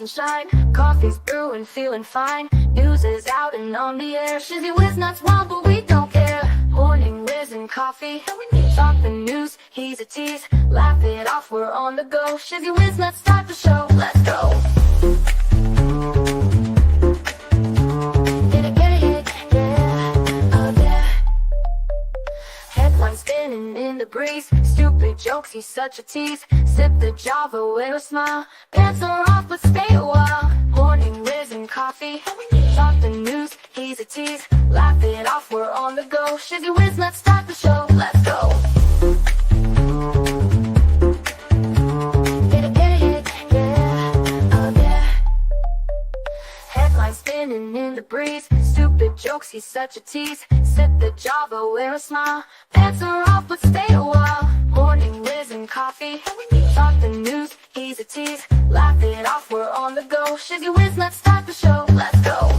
and shine. Coffee's brewing, feeling fine. News is out and on the air. Shizzy whiz nuts wild, but we don't care. Morning whiz and coffee. Talk the news, he's a tease. Laugh it off, we're on the go. Shizzy whiz nuts, start the show. Let's go. Spinning in the breeze, stupid jokes, he's such a tease. Sip the Java with a smile, pants are off but stay a while. Morning whiz and coffee, talk the news, he's a tease. Laugh it off, we're on the go. Shizzy whiz, let's start the show, let's go. Get it, yeah, oh yeah. Headlines spinning in the breeze, stupid jokes, he's such a tease. Sip the Java, wear a smile, pants are off but stay a while. Morning whiz and coffee, talk the news, he's a tease. Laugh it off, we're on the go. Shizzy whiz, let's start the show, let's go.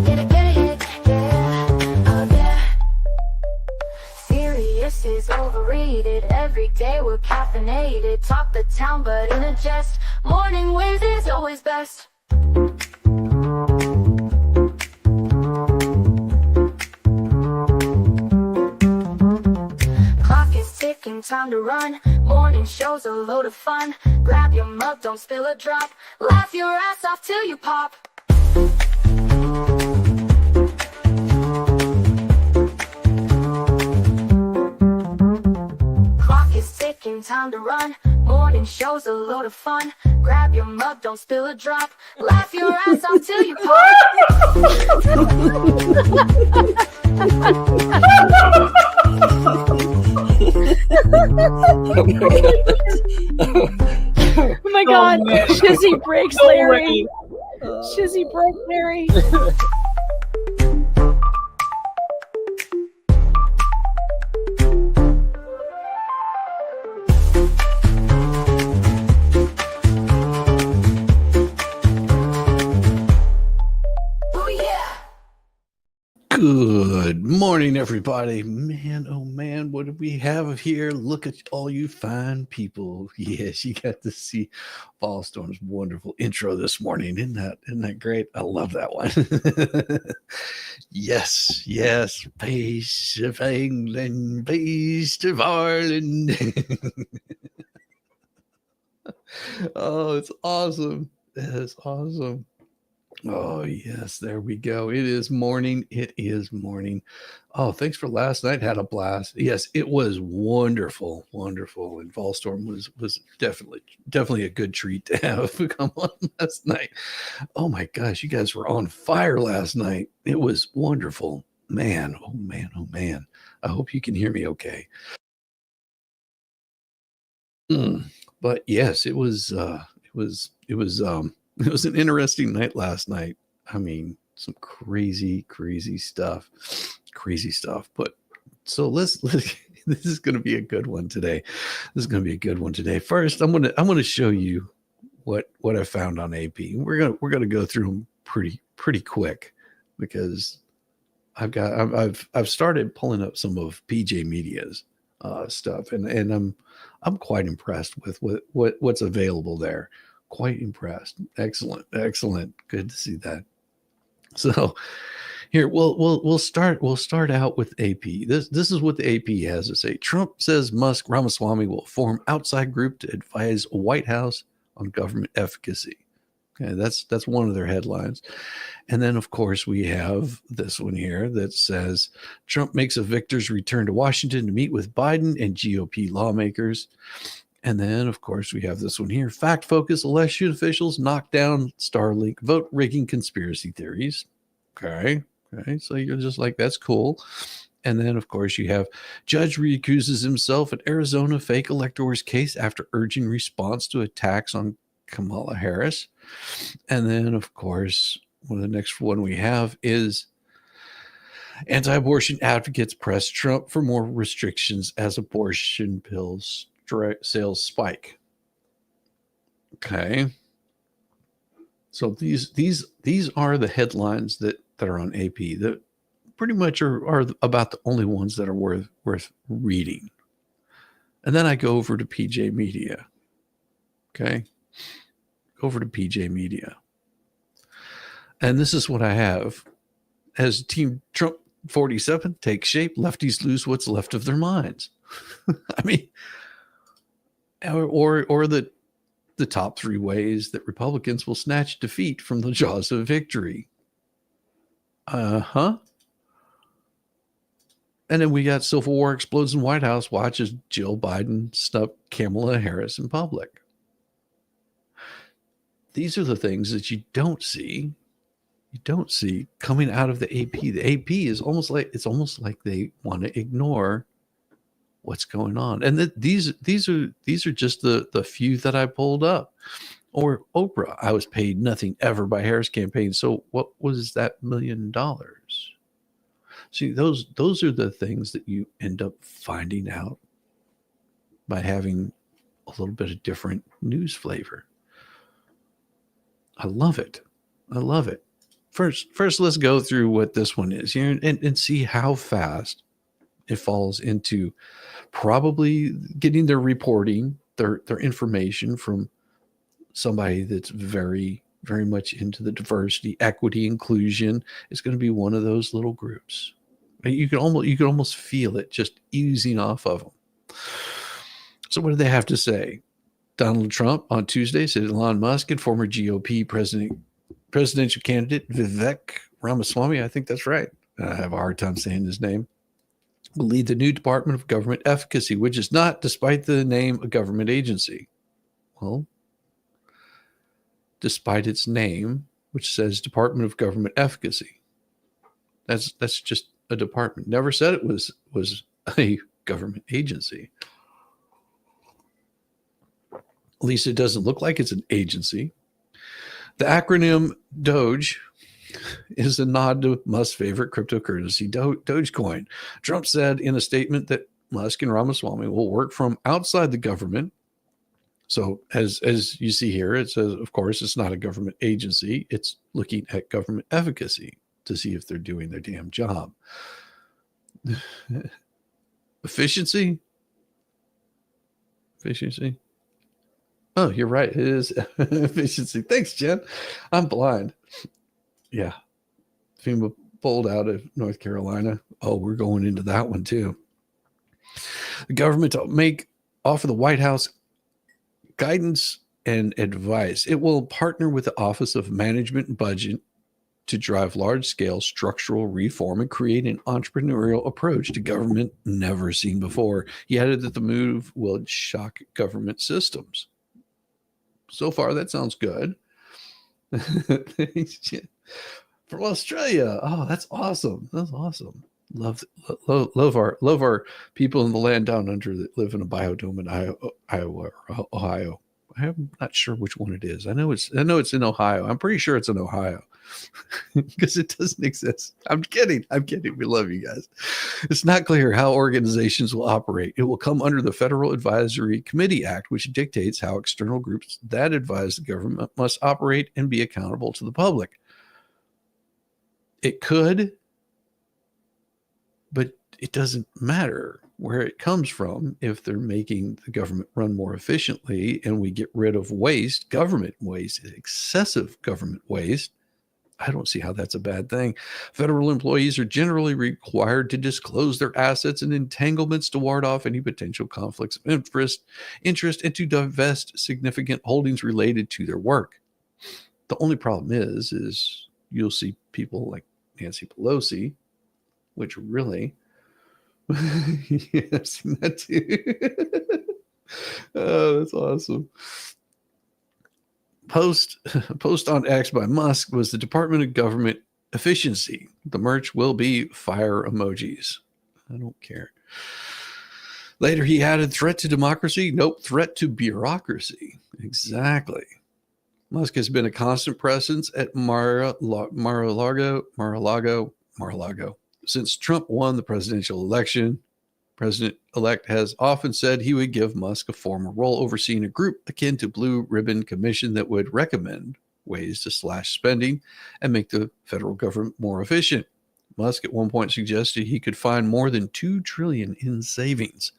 Get it, yeah, oh yeah. Serious is overrated, every day we're caffeinated. Talk the town but in a jest, morning whiz is always best. Time to run, morning show's a load of fun. Grab your mug, don't spill a drop. Laugh your ass off till you pop. Clock is ticking, time to run. Morning show's a load of fun. Grab your mug, don't spill a drop. Laugh your ass off till you pop. Oh my god, Shizzy breaks Larry. Shizzy breaks Larry. Good morning, everybody. Man, oh man, what do we have here? Look at all you fine people. Yes, you got to see Ballstorm's wonderful intro this morning. Isn't that great? I love that one. Yes, peace of England, peace of Ireland. Oh, it's awesome. It's awesome. Oh, yes, there we go. It is morning. It is morning. Oh, thanks for last night. Had a blast. Yes, it was wonderful. Wonderful. And Volstorm was definitely a good treat to have come on last night. Oh my gosh, you guys were on fire last night. It was wonderful. Man, oh man, oh man. I hope you can hear me okay. But yes, it was an interesting night last night. I mean, some crazy stuff. But so let's this is going to be a good one today. First, I'm going to show you what I found on AP. We're going to go through them pretty quick because I've started pulling up some of PJ Media's stuff and I'm quite impressed with what's available there. Quite impressed. Excellent. Good to see that. So here we'll start out with AP. This is what the AP has to say. Trump says Musk Ramaswamy will form outside group to advise White House on government efficacy. Okay, that's one of their headlines. And then of course we have this one here that says Trump makes a victor's return to Washington to meet with Biden and GOP lawmakers. And then, of course, we have this one here. Fact focus election officials knock down Starlink vote rigging conspiracy theories. Okay. So you're just like, that's cool. And then, of course, you have judge recuses himself in Arizona fake electors case after urging response to attacks on Kamala Harris. And then, of course, the next one we have is anti-abortion advocates press Trump for more restrictions as abortion pills sales spike. Okay. So these are the headlines that are on AP that pretty much are about the only ones that are worth reading. And then I go over to PJ Media Okay. Over to PJ Media. And this is what I have. As Team Trump 47 takes shape, lefties lose what's left of their minds. I mean, or the top 3 ways that Republicans will snatch defeat from the jaws of victory. And then we got Civil War explodes in White House, watches Jill Biden snub Kamala Harris in public. These are the things that you don't see. You don't see coming out of the AP. The AP is almost like they want to ignore what's going on. And these are just the few that I pulled up. Or Oprah, I was paid nothing ever by Harris campaign. So what was that $1 million? See, those are the things that you end up finding out by having a little bit of different news flavor. I love it. I love it. First, let's go through what this one is here and see how fast it falls into probably getting their reporting, their information from somebody that's very, very much into the diversity, equity, inclusion. It's going to be one of those little groups. You can almost feel it just oozing off of them. So what do they have to say? Donald Trump on Tuesday said Elon Musk and former GOP presidential candidate Vivek Ramaswamy, I think that's right. I have a hard time saying his name, will lead the new Department of Government Efficacy, which is not, despite the name, a government agency. Well, despite its name, which says Department of Government Efficacy. That's just a department. Never said it was a government agency. At least it doesn't look like it's an agency. The acronym Doge is a nod to Musk's favorite cryptocurrency, Dogecoin. Trump said in a statement that Musk and Ramaswamy will work from outside the government. So as you see here, it says, of course, it's not a government agency. It's looking at government efficacy to see if they're doing their damn job. Efficiency? Oh, you're right. It is efficiency. Thanks, Jen. I'm blind. Yeah. FEMA pulled out of North Carolina. Oh, we're going into that one too. The government to offer the White House guidance and advice. It will partner with the Office of Management and Budget to drive large-scale structural reform and create an entrepreneurial approach to government never seen before. He added that the move will shock government systems. So far, that sounds good. From Australia. Oh, that's awesome. That's awesome. Love our people in the land down under that live in a biodome in Iowa or Ohio. I'm not sure which one it is. I know it's in Ohio. I'm pretty sure it's in Ohio because it doesn't exist. I'm kidding. We love you guys. It's not clear how organizations will operate. It will come under the Federal Advisory Committee Act, which dictates how external groups that advise the government must operate and be accountable to the public. It could, but it doesn't matter where it comes from if they're making the government run more efficiently and we get rid of waste, government waste, excessive government waste. I don't see how that's a bad thing. Federal employees are generally required to disclose their assets and entanglements to ward off any potential conflicts of interest and to divest significant holdings related to their work. The only problem is you'll see people like Nancy Pelosi, which really, yeah, I've seen that too. Oh, that's awesome. Post on X by Musk was the Department of Government Efficiency. The merch will be fire emojis. I don't care. Later, he added threat to democracy. Nope, threat to bureaucracy. Exactly. Musk has been a constant presence at Mar-a-Lago since Trump won the presidential election. President-elect has often said he would give Musk a formal role overseeing a group akin to Blue Ribbon Commission that would recommend ways to slash spending and make the federal government more efficient. Musk at one point suggested he could find more than $2 trillion in savings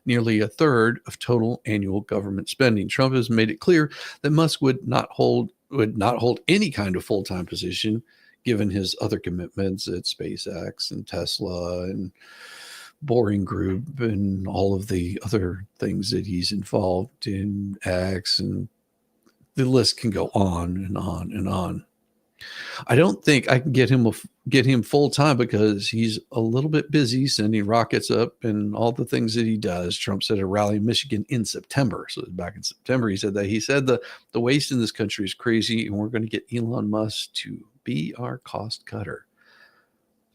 nearly a third of total annual government spending. Trump has made it clear that Musk would not hold any kind of full-time position, given his other commitments at SpaceX and Tesla and Boring Group and all of the other things that he's involved in, X, and the list can go on and on and on. I don't think I can get him full time because he's a little bit busy sending rockets up and all the things that he does. Trump said at a rally in Michigan in September. So back in September, he said that. He said the waste in this country is crazy, and we're going to get Elon Musk to be our cost cutter.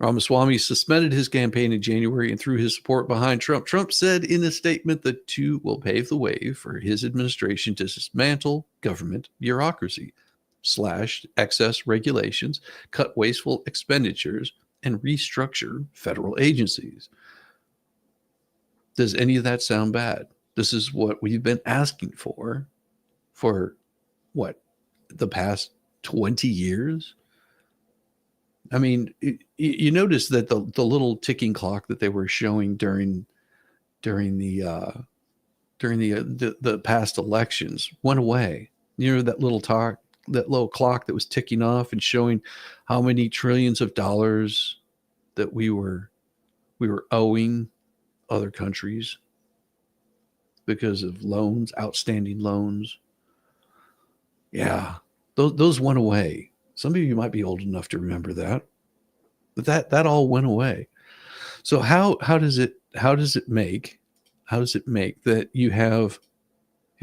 Ramaswamy suspended his campaign in January and threw his support behind Trump. Trump said in a statement that two will pave the way for his administration to dismantle government bureaucracy, slash excess regulations, cut wasteful expenditures, and restructure federal agencies. Does any of that sound bad? This is what we've been asking for what, the past 20 years? I mean, you notice that the little ticking clock that they were showing during the past elections went away. You know, that little clock that was ticking off and showing how many trillions of dollars that we were owing other countries because of loans, outstanding loans. Yeah, those went away. Some of you might be old enough to remember that, but that all went away. So how does it make that you have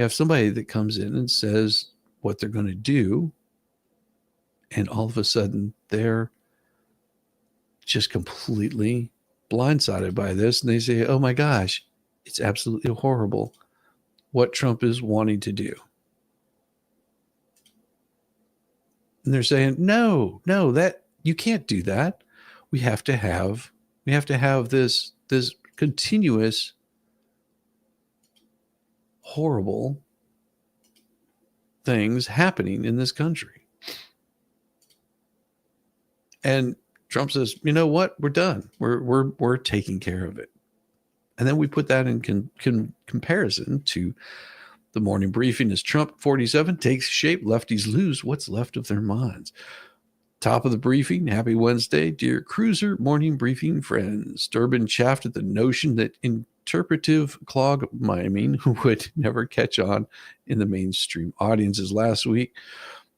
somebody that comes in and says what they're going to do, and all of a sudden they're just completely blindsided by this, and they say, "Oh my gosh, it's absolutely horrible what Trump is wanting to do." And they're saying, no, that you can't do that. We have to have this continuous horrible things happening in this country. And Trump says, "You know what? We're done. We're taking care of it." And then we put that in comparison to the morning briefing as Trump 47 takes shape. Lefties lose what's left of their minds. Top of the briefing. Happy Wednesday, dear Cruiser morning briefing friends. Durbin chaffed at the notion that interpretive clog miming would never catch on in the mainstream audiences last week.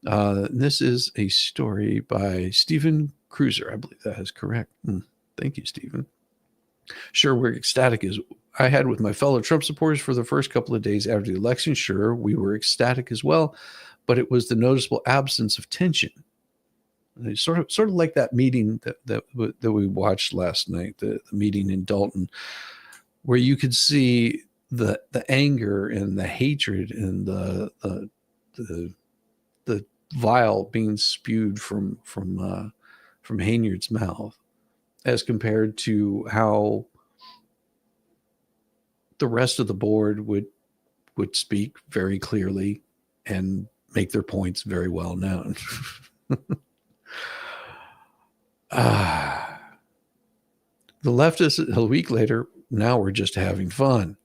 This is a story by Stephen Cruiser. I believe that is correct. Thank you, Stephen. Sure, we're ecstatic as I had with my fellow Trump supporters for the first couple of days after the election. Sure, we were ecstatic as well, but it was the noticeable absence of tension. And sort of like that meeting that we watched last night, the meeting in Dalton, where you could see the anger and the hatred and the vile being spewed from Haynard's mouth, as compared to how the rest of the board would speak very clearly and make their points very well known. The leftists, a week later, now we're just having fun.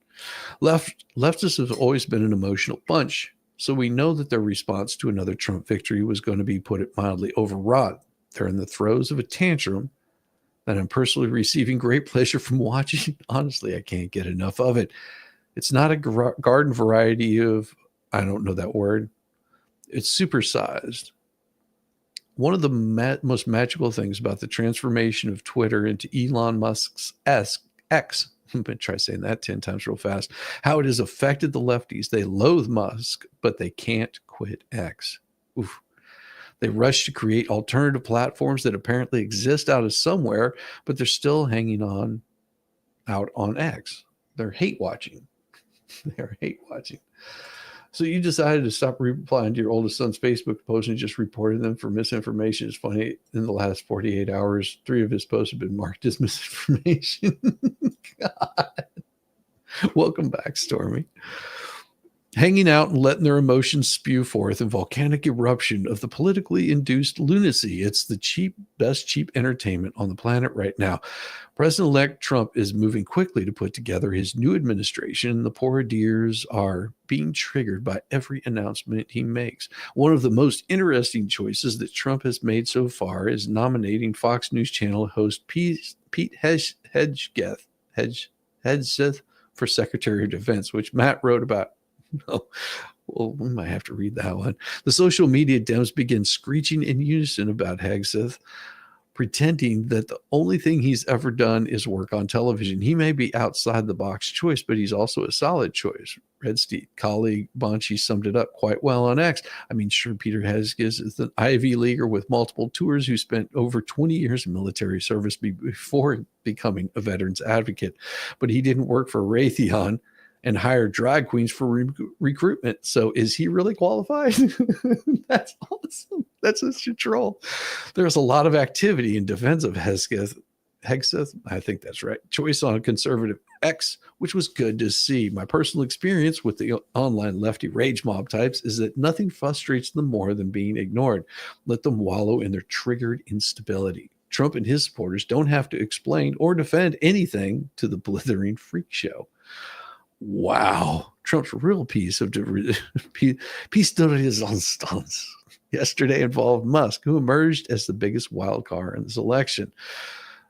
Leftists have always been an emotional bunch, so we know that their response to another Trump victory was going to be, put it mildly, overwrought. They're in the throes of a tantrum that I'm personally receiving great pleasure from watching. Honestly, I can't get enough of it. It's not a garden variety of, I don't know that word. It's supersized. One of the most magical things about the transformation of Twitter into Elon Musk's X, I'm going to try saying that 10 times real fast, how it has affected the lefties. They loathe Musk, but they can't quit X. Oof. They rush to create alternative platforms that apparently exist out of somewhere, but they're still hanging on out on X. They're hate watching. They're hate watching. So you decided to stop replying to your oldest son's Facebook post and just reported them for misinformation. It's funny, in the last 48 hours, 3 of his posts have been marked as misinformation. God. Welcome back, Stormy. hanging out and letting their emotions spew forth in volcanic eruption of the politically induced lunacy. It's the best cheap entertainment on the planet right now. President-elect Trump is moving quickly to put together his new administration. The poor dears are being triggered by every announcement he makes. One of the most interesting choices that Trump has made so far is nominating Fox News Channel host Pete Hegseth for Secretary of Defense, which Matt wrote about. Oh, well, we might have to read that one. The social media Dems begin screeching in unison about Hegseth, pretending that the only thing he's ever done is work on television. He may be outside the box choice, but he's also a solid choice. Red State colleague Bonchi summed it up quite well on X. I mean, sure, Peter Hegseth is an Ivy Leaguer with multiple tours who spent over 20 years in military service before becoming a veterans advocate, but he didn't work for Raytheon and hire drag queens for recruitment. So is he really qualified? That's awesome. That's such a troll. There's a lot of activity in defense of Hegseth. I think that's right. Choice on conservative X, which was good to see. My personal experience with the online lefty rage mob types is that nothing frustrates them more than being ignored. Let them wallow in their triggered instability. Trump and his supporters don't have to explain or defend anything to the blithering freak show. Wow. Trump's real piece de resistance yesterday involved Musk, who emerged as the biggest wild card in this election.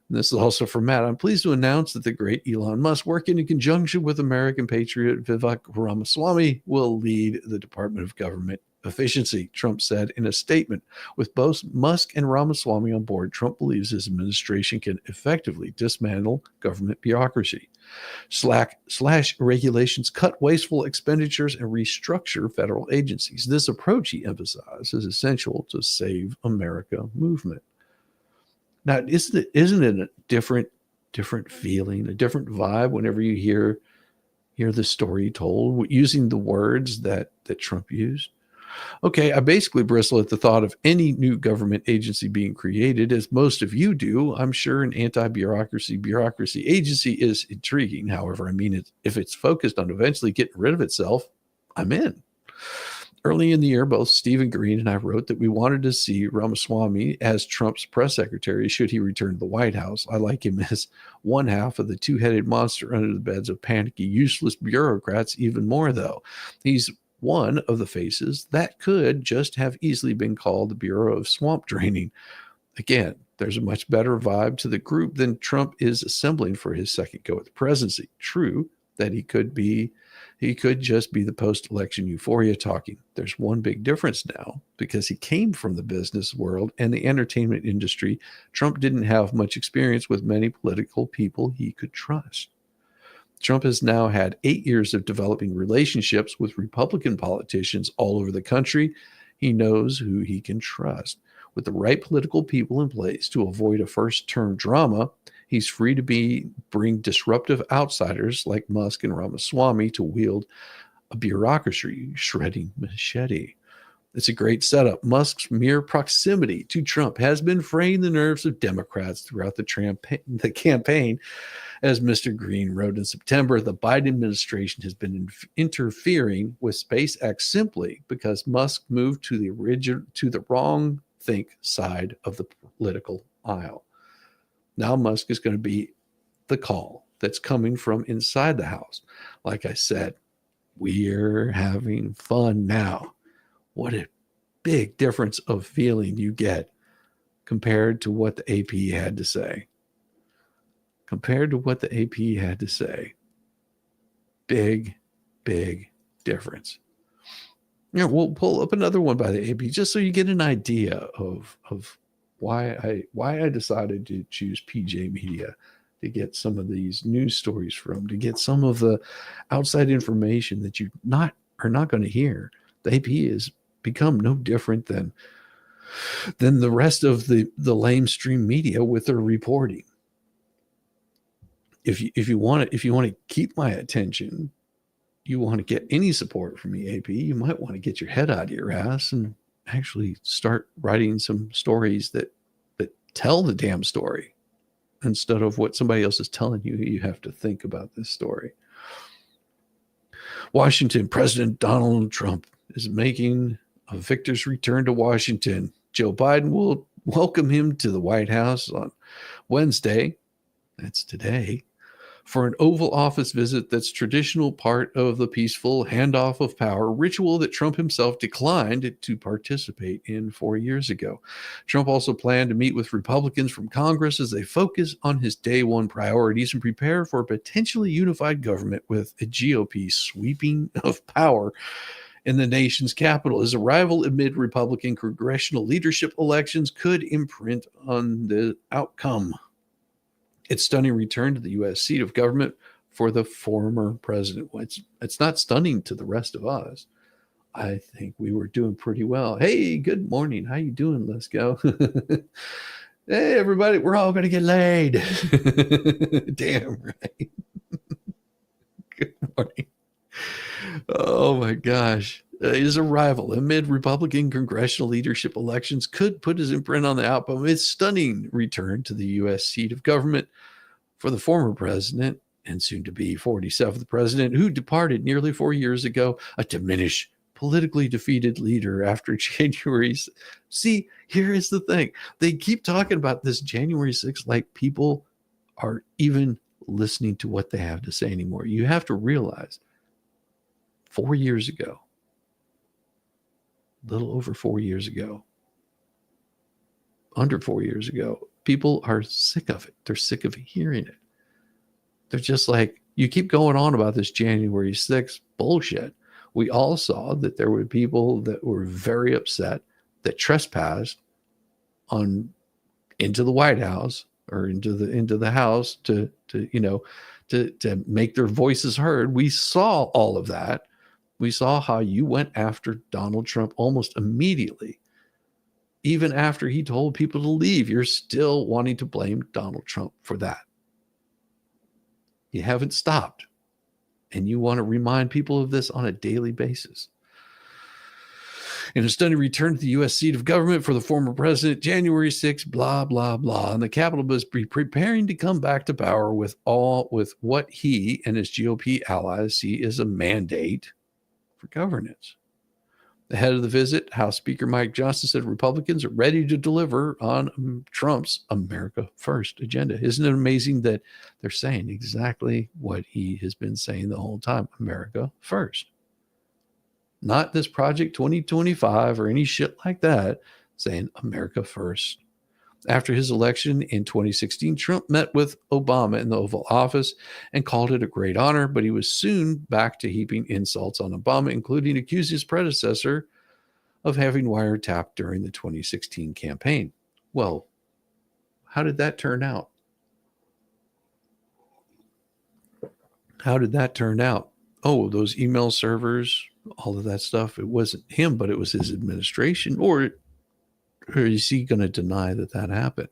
And this is also for Matt. I'm pleased to announce that the great Elon Musk, working in conjunction with American patriot Vivek Ramaswamy, will lead the Department of Government Efficiency, Trump said in a statement. With both Musk and Ramaswamy on board, Trump believes his administration can effectively dismantle government bureaucracy, slash regulations, cut wasteful expenditures, and restructure federal agencies. This approach, he emphasized, is essential to Save America movement. Now, isn't it a different feeling, a different vibe whenever you hear the story told using the words that Trump used? Okay, I basically bristle at the thought of any new government agency being created, as most of you do. I'm sure an anti-bureaucracy agency is intriguing. However, I mean, if it's focused on eventually getting rid of itself, I'm in. Early in the year, both Stephen Green and I wrote that we wanted to see Ramaswamy as Trump's press secretary should he return to the White House. I like him as one half of the two-headed monster under the beds of panicky, useless bureaucrats even more, though. He's one of the faces that could just have easily been called the Bureau of Swamp Draining. Again, there's a much better vibe to the group than Trump is assembling for his second go at the presidency. True that he could just be the post-election euphoria talking. There's one big difference now, because he came from the business world and the entertainment industry. Trump didn't have much experience with many political people he could trust. Trump has now had 8 years of developing relationships with Republican politicians all over the country. He knows who he can trust. With the right political people in place to avoid a first-term drama, he's free to bring disruptive outsiders like Musk and Ramaswamy to wield a bureaucracy shredding machete. It's a great setup. Musk's mere proximity to Trump has been fraying the nerves of Democrats throughout the campaign. As Mr. Green wrote in September, the Biden administration has been interfering with SpaceX simply because Musk moved to the wrong think side of the political aisle. Now Musk is going to be the call that's coming from inside the house. Like I said, we're having fun now. What a big difference of feeling you get compared to what the AP had to say. Big, big difference. You know, we'll pull up another one by the AP just so you get an idea of why I decided to choose PJ Media to get some of these news stories from, to get some of the outside information that you are not going to hear. The AP has become no different than the rest of the lamestream media with their reporting. If you want to keep my attention, you want to get any support from the AP, you might want to get your head out of your ass and actually start writing some stories that tell the damn story instead of what somebody else is telling you. You have to think about this story. Washington, President Donald Trump is making a victor's return to Washington. Joe Biden will welcome him to the White House on Wednesday, that's today, for an Oval Office visit that's traditional part of the peaceful handoff of power ritual that Trump himself declined to participate in 4 years ago. Trump also planned to meet with Republicans from Congress as they focus on his day one priorities and prepare for a potentially unified government with a GOP sweeping of power in the nation's capital. His arrival amid Republican congressional leadership elections could imprint on the outcome. Its stunning return to the U.S. seat of government for the former president. Well, it's not stunning to the rest of us. I think we were doing pretty well. Hey, good morning. How you doing? Let's go. Hey, everybody. We're all going to get laid. Damn right. Good morning. Oh, my gosh. His arrival amid Republican congressional leadership elections could put his imprint on the outcome. Its stunning return to the U.S. seat of government for the former president and soon to be 47th president, who departed nearly 4 years ago, a diminished, politically defeated leader after January. See, here is the thing. They keep talking about this January 6th like people are even listening to what they have to say anymore. You have to realize 4 years ago, a little over 4 years ago, under 4 years ago, people are sick of it. They're sick of hearing it. They're just like, you keep going on about this January 6th bullshit. We all saw that there were people that were very upset that trespassed into the White House or into the House to make their voices heard. We saw all of that. We saw how you went after Donald Trump almost immediately. Even after he told people to leave, you're still wanting to blame Donald Trump for that. You haven't stopped. And you want to remind people of this on a daily basis. In a stunning return to the U.S. seat of government for the former president, January 6th, blah, blah, blah. And the Capitol must be preparing to come back to power with what he and his GOP allies see as a mandate for governance. Ahead of the visit, House Speaker Mike Johnson said Republicans are ready to deliver on Trump's America First agenda. Isn't it amazing that they're saying exactly what he has been saying the whole time? America First. Not this Project 2025 or any shit like that, saying America First. After his election in 2016, Trump met with Obama in the Oval Office and called it a great honor, but he was soon back to heaping insults on Obama, including accusing his predecessor of having wiretapped during the 2016 campaign. Well, how did that turn out? How did that turn out? Oh, those email servers, all of that stuff. It wasn't him, but it was his administration. Or is he going to deny that happened?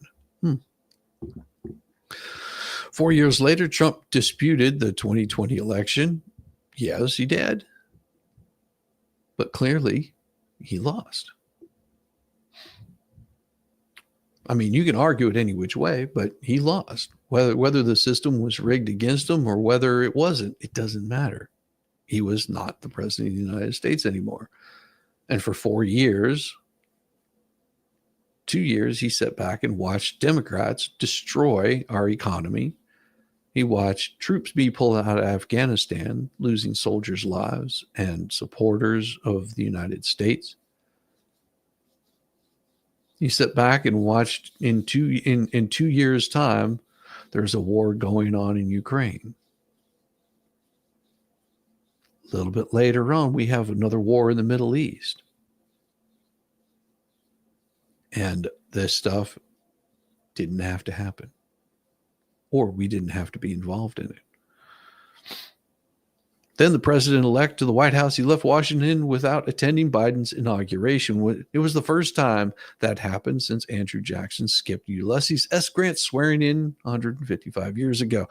4 years later, Trump disputed the 2020 election. Yes, he did. But clearly, he lost. I mean, you can argue it any which way, but he lost. Whether the system was rigged against him or whether it wasn't, it doesn't matter. He was not the president of the United States anymore. And for 4 years, 2 years, he sat back and watched Democrats destroy our economy. He watched troops be pulled out of Afghanistan, losing soldiers' lives and supporters of the United States. He sat back and watched in 2 years' time, there's a war going on in Ukraine. A little bit later on, we have another war in the Middle East. And this stuff didn't have to happen. Or we didn't have to be involved in it. Then the president-elect to the White House, he left Washington without attending Biden's inauguration. It was the first time that happened since Andrew Jackson skipped Ulysses S. Grant swearing in 155 years ago.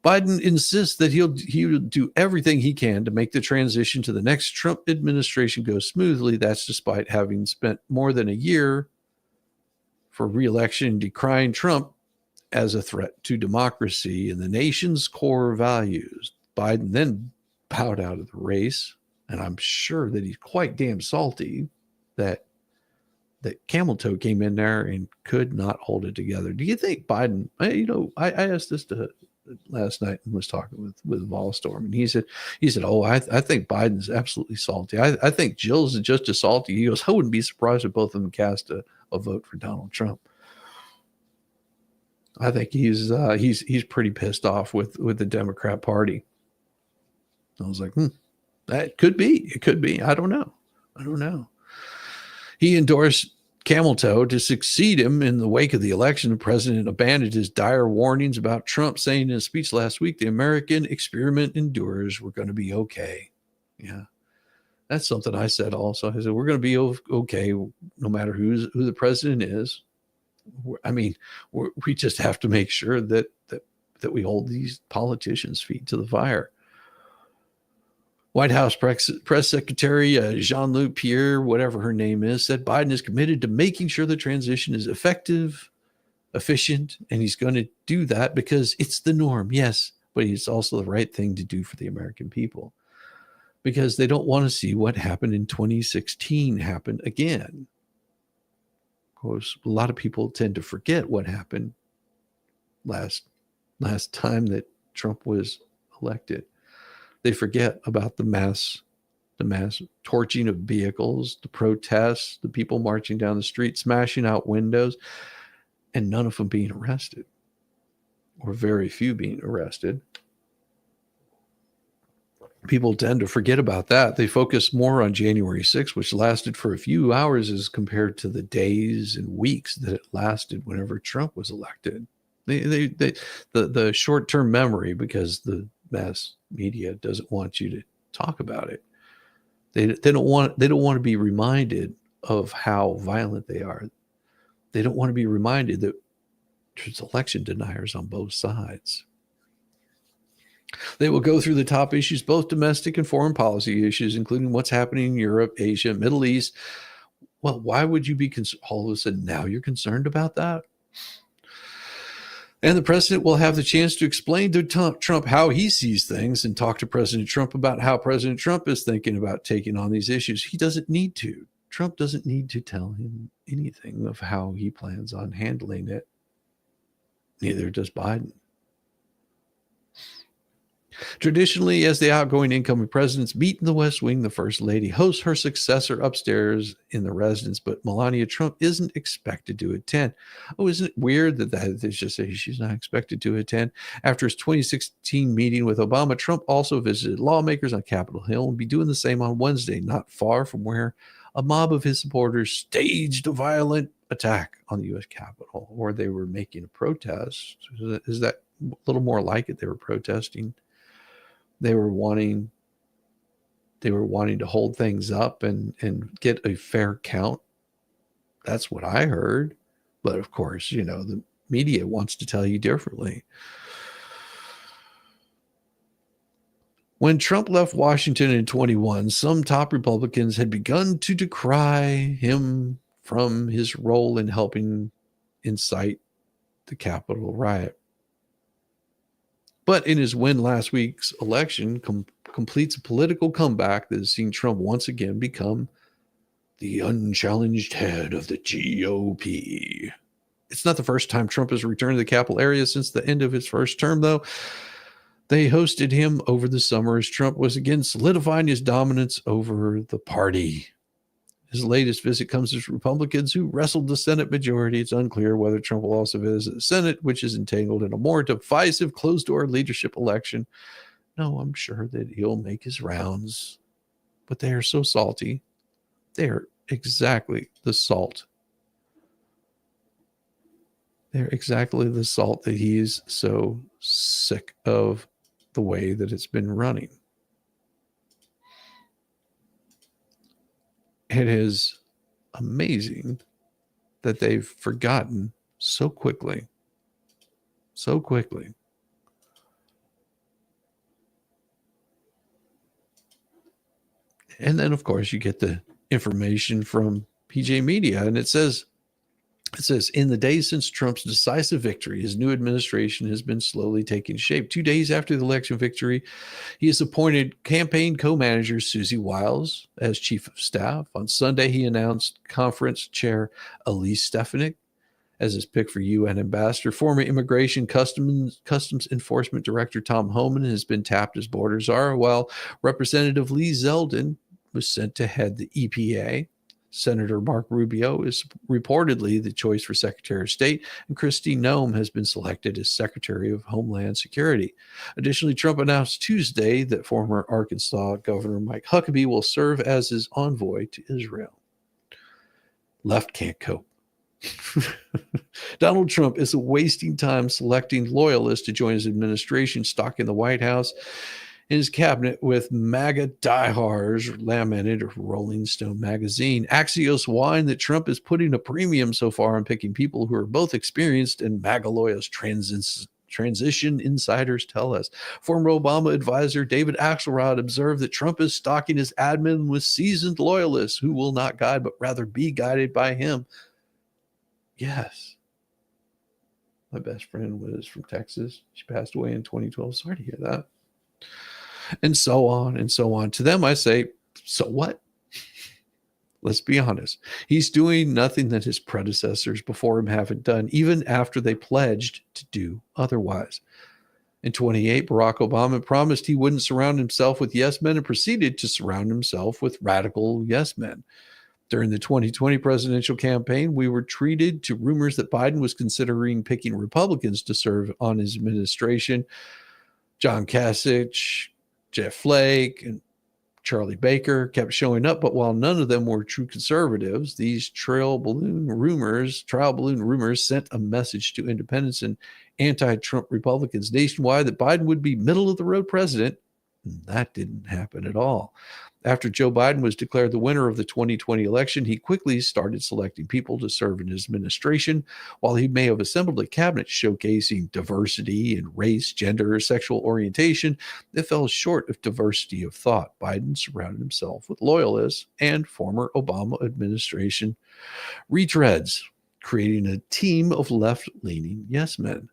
Biden insists that he'll do everything he can to make the transition to the next Trump administration go smoothly. That's despite having spent more than a year for re-election decrying Trump as a threat to democracy and the nation's core values. Biden then bowed out of the race. And I'm sure that he's quite damn salty that Camel Toe came in there and could not hold it together. Do you think Biden, I asked this to last night and was talking with Volstorm, and he said, oh, I think Biden's absolutely salty. I think Jill's just as salty. He goes, I wouldn't be surprised if both of them cast a vote for Donald Trump. I think he's pretty pissed off with the Democrat Party. I was like, that could be. It could be. I don't know. He endorsed Camel Toe to succeed him in the wake of the election. The president abandoned his dire warnings about Trump, saying in a speech last week, the American experiment endures. We're going to be okay. Yeah. That's something I said also. I said, we're going to be okay no matter who the president is. I mean, we just have to make sure that we hold these politicians' feet to the fire. White House Press Secretary Jean-Luc Pierre, whatever her name is, said Biden is committed to making sure the transition is effective, efficient, and he's going to do that because it's the norm, yes, but it's also the right thing to do for the American people because they don't want to see what happened in 2016 happen again. Of course, a lot of people tend to forget what happened last time that Trump was elected. They forget about the mass torching of vehicles, the protests, the people marching down the street, smashing out windows, and none of them being arrested, or very few being arrested. People tend to forget about that. They focus more on January 6th, which lasted for a few hours as compared to the days and weeks that it lasted whenever Trump was elected. The short-term memory, because the mass media doesn't want you to talk about it. They don't want to be reminded of how violent they are. They don't want to be reminded that there's election deniers on both sides. They will go through the top issues, both domestic and foreign policy issues, including what's happening in Europe, Asia, Middle East. Well, why would you be all of a sudden now you're concerned about that? And the president will have the chance to explain to Trump how he sees things and talk to President Trump about how President Trump is thinking about taking on these issues. He doesn't need to. Trump doesn't need to tell him anything of how he plans on handling it. Neither does Biden. Traditionally, as the outgoing incoming presidents meet in the West Wing, the First Lady hosts her successor upstairs in the residence, but Melania Trump isn't expected to attend. Oh, isn't it weird that they just say she's not expected to attend? After his 2016 meeting with Obama, Trump also visited lawmakers on Capitol Hill and will be doing the same on Wednesday, not far from where a mob of his supporters staged a violent attack on the U.S. Capitol, or they were making a protest. Is that a little more like it? They were protesting. They were wanting to hold things up and get a fair count. That's what I heard. But of course, the media wants to tell you differently. When Trump left Washington in 2021, some top Republicans had begun to decry him from his role in helping incite the Capitol riot. But in his win last week's election, completes a political comeback that has seen Trump once again become the unchallenged head of the GOP. It's not the first time Trump has returned to the Capitol area since the end of his first term, though. They hosted him over the summer as Trump was again solidifying his dominance over the party. His latest visit comes as Republicans who wrestled the Senate majority. It's unclear whether Trump will also visit the Senate, which is entangled in a more divisive closed-door leadership election. No, I'm sure that he'll make his rounds, but they are so salty. They are exactly the salt. They're exactly the salt that he is so sick of the way that it's been running. It is amazing that they've forgotten so quickly. So quickly. And then, of course, you get the information from PJ Media, and it says It says, in the days since Trump's decisive victory, his new administration has been slowly taking shape. 2 days after the election victory, he has appointed campaign co-manager Susie Wiles as chief of staff. On Sunday, he announced conference chair Elise Stefanik as his pick for UN ambassador. Former Immigration Customs Enforcement Director Tom Homan has been tapped as border czar, while Representative Lee Zeldin was sent to head the EPA. Senator Mark Rubio is reportedly the choice for Secretary of State, and Kristi Noem has been selected as Secretary of Homeland Security. Additionally, Trump announced Tuesday that former Arkansas Governor Mike Huckabee will serve as his envoy to Israel. Left can't cope. Donald Trump is wasting time selecting loyalists to join his administration, stocking the White House in his cabinet with MAGA diehards, lamented Rolling Stone magazine. Axios whined that Trump is putting a premium so far on picking people who are both experienced and MAGA loyalists. Transition insiders tell us. Former Obama advisor David Axelrod observed that Trump is stocking his admin with seasoned loyalists who will not guide but rather be guided by him. Yes. My best friend was from Texas. She passed away in 2012. Sorry to hear that. And so on and so on. To them, I say, so what? Let's be honest. He's doing nothing that his predecessors before him haven't done, even after they pledged to do otherwise. In 2008, Barack Obama promised he wouldn't surround himself with yes men and proceeded to surround himself with radical yes men. During the 2020 presidential campaign, we were treated to rumors that Biden was considering picking Republicans to serve on his administration. John Kasich, Jeff Flake, and Charlie Baker kept showing up, but while none of them were true conservatives, these trial balloon rumors sent a message to independents and anti-Trump Republicans nationwide that Biden would be middle-of-the-road president. That didn't happen at all. After Joe Biden was declared the winner of the 2020 election, he quickly started selecting people to serve in his administration. While he may have assembled a cabinet showcasing diversity in race, gender, or sexual orientation, it fell short of diversity of thought. Biden surrounded himself with loyalists and former Obama administration retreads, creating a team of left-leaning yes men.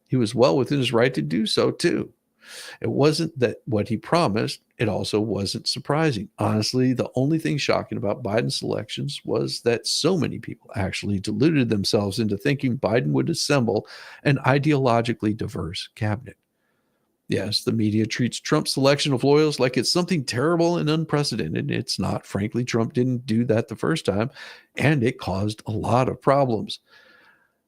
He was well within his right to do so, too. It wasn't that what he promised. It also wasn't surprising. Honestly, the only thing shocking about Biden's elections was that so many people actually deluded themselves into thinking Biden would assemble an ideologically diverse cabinet. Yes, the media treats Trump's selection of loyalists like it's something terrible and unprecedented. It's not. Frankly, Trump didn't do that the first time, and it caused a lot of problems.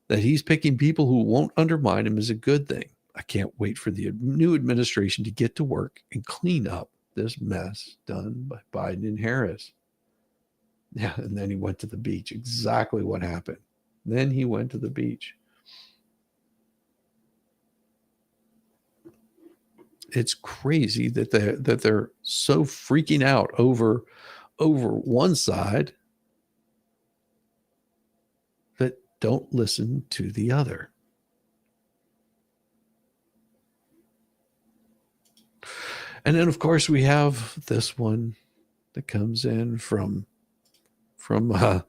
That he's picking people who won't undermine him is a good thing. I can't wait for the new administration to get to work and clean up this mess done by Biden and Harris. Yeah, and then he went to the beach. Exactly what happened. Then he went to the beach. It's crazy that they're so freaking out over one side that don't listen to the other. And then, of course, we have this one that comes in from the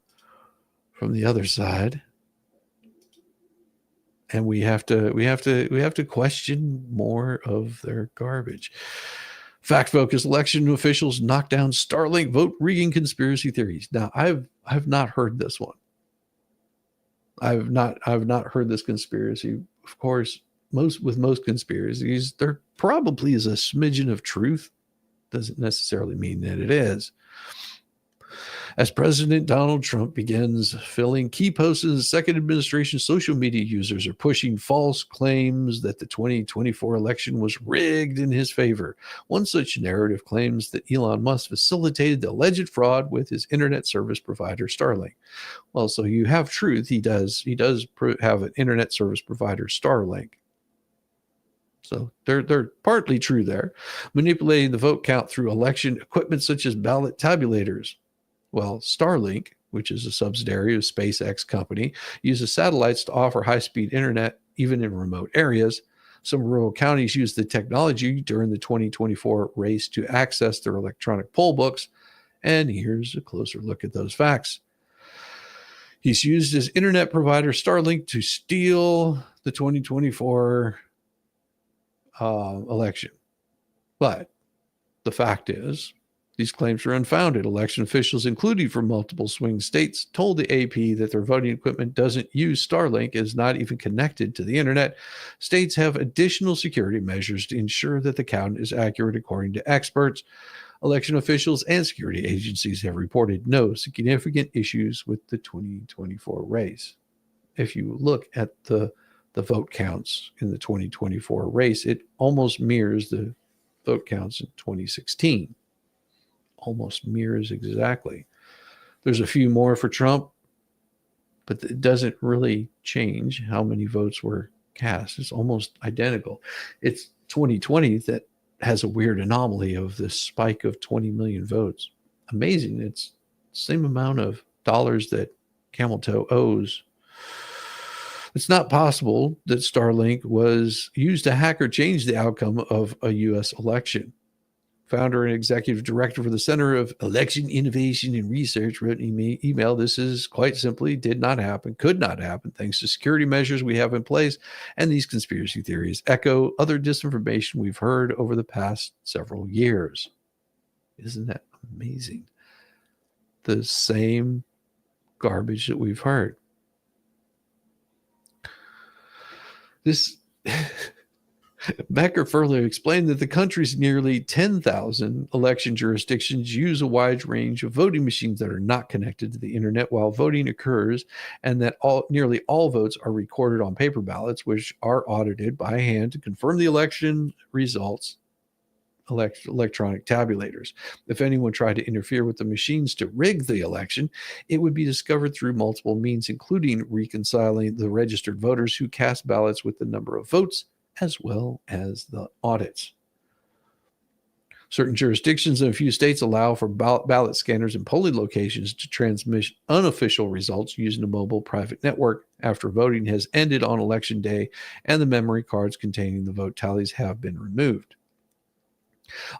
other side, and we have to question more of their garbage. Fact-focused election officials knock down Starlink vote rigging conspiracy theories. Now, I've not heard this one. I've not heard this conspiracy. Of course, most conspiracies, there probably is a smidgen of truth. Doesn't necessarily mean that it is. As President Donald Trump begins filling key posts in the second administration, social media users are pushing false claims that the 2024 election was rigged in his favor. One such narrative claims that Elon Musk facilitated the alleged fraud with his internet service provider, Starlink. Well, so you have truth. He does have an internet service provider, Starlink. So they're partly true there. Manipulating the vote count through election equipment such as ballot tabulators. Well, Starlink, which is a subsidiary of SpaceX company, uses satellites to offer high-speed internet even in remote areas. Some rural counties use the technology during the 2024 race to access their electronic poll books. And here's a closer look at those facts. He's used his internet provider Starlink to steal the 2024 election. But the fact is, these claims are unfounded. Election officials, including from multiple swing states, told the AP that their voting equipment doesn't use Starlink, is not even connected to the internet. States have additional security measures to ensure that the count is accurate, according to experts. Election officials and security agencies have reported no significant issues with the 2024 race. If you look at the vote counts in the 2024 race, it almost mirrors the vote counts in 2016. Almost mirrors exactly. There's a few more for Trump, but it doesn't really change how many votes were cast. It's almost identical. It's 2020 that has a weird anomaly of this spike of 20 million votes. Amazing. It's the same amount of dollars that Camel Toe owes. It's not possible that Starlink was used to hack or change the outcome of a U.S. election. Founder and executive director for the Center of Election Innovation and Research wrote an email. This is quite simply did not happen, could not happen, thanks to security measures we have in place. And these conspiracy theories echo other disinformation we've heard over the past several years. Isn't that amazing? The same garbage that we've heard. This Becker further explained that the country's nearly 10,000 election jurisdictions use a wide range of voting machines that are not connected to the internet while voting occurs, and that nearly all votes are recorded on paper ballots, which are audited by hand to confirm the election results. Electronic tabulators. If anyone tried to interfere with the machines to rig the election, it would be discovered through multiple means, including reconciling the registered voters who cast ballots with the number of votes, as well as the audits. Certain jurisdictions in a few states allow for ballot scanners and polling locations to transmit unofficial results using a mobile private network after voting has ended on election day and the memory cards containing the vote tallies have been removed.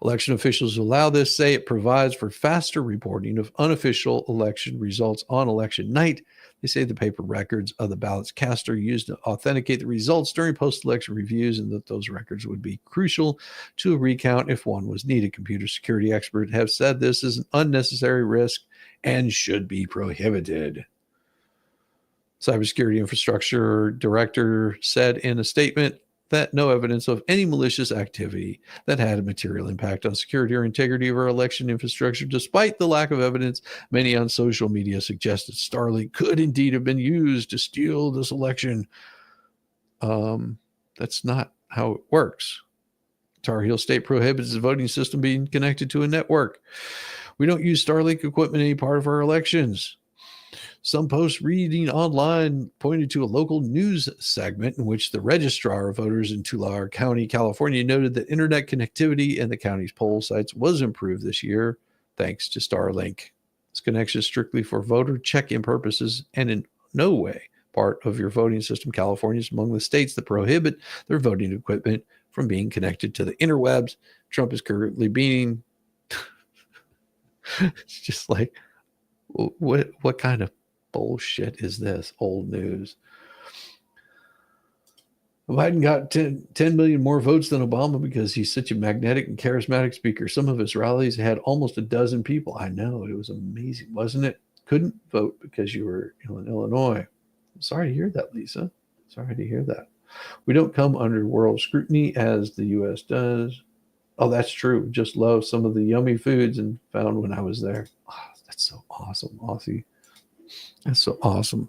Election officials who allow this say it provides for faster reporting of unofficial election results on election night. They say the paper records of the ballots cast are used to authenticate the results during post-election reviews, and that those records would be crucial to a recount if one was needed. Computer security experts have said this is an unnecessary risk and should be prohibited. Cybersecurity infrastructure director said in a statement that no evidence of any malicious activity that had a material impact on security or integrity of our election infrastructure. Despite the lack of evidence, many on social media suggested Starlink could indeed have been used to steal this election. That's not how it works. Tar Heel State prohibits the voting system being connected to a network. We don't use Starlink equipment in any part of our elections. Some posts reading online pointed to a local news segment in which the registrar of voters in Tulare County, California, noted that internet connectivity in the county's poll sites was improved this year thanks to Starlink. This connection is strictly for voter check-in purposes and in no way part of your voting system. California is among the states that prohibit their voting equipment from being connected to the interwebs. Trump is currently being it's just like, what kind of bullshit is this? Old news. Biden got 10 million more votes than Obama because he's such a magnetic and charismatic speaker. Some of his rallies had almost a dozen people. I know, it was amazing, wasn't it? Couldn't vote because you were in Illinois. I'm sorry to hear that, Lisa. Sorry to hear that. We don't come under world scrutiny as the U.S. does. Oh, that's true. Just love some of the yummy foods and found when I was there. Oh, that's so awesome, Aussie. That's so awesome.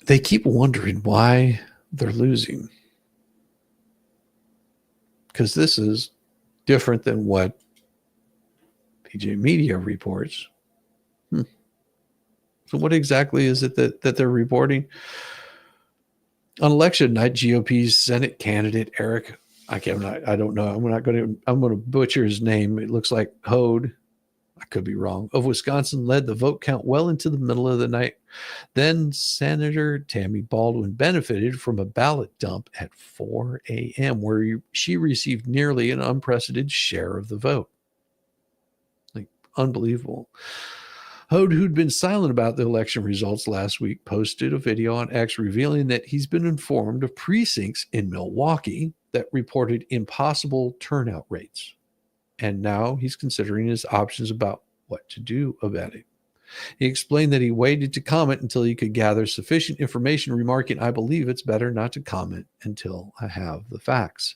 They keep wondering why they're losing. Because this is different than what PJ Media reports. So what exactly is it that they're reporting? On election night, GOP's Senate candidate Eric, I don't know. I'm going to butcher his name. It looks like Hode. I could be wrong, of Wisconsin led the vote count well into the middle of the night. Then Senator Tammy Baldwin benefited from a ballot dump at 4 a.m. where she received nearly an unprecedented share of the vote. Like Unbelievable. Hode, who'd been silent about the election results last week, posted a video on X revealing that he's been informed of precincts in Milwaukee that reported impossible turnout rates. And now he's considering his options about what to do about it. He explained that he waited to comment until he could gather sufficient information, remarking, "I believe it's better not to comment until I have the facts."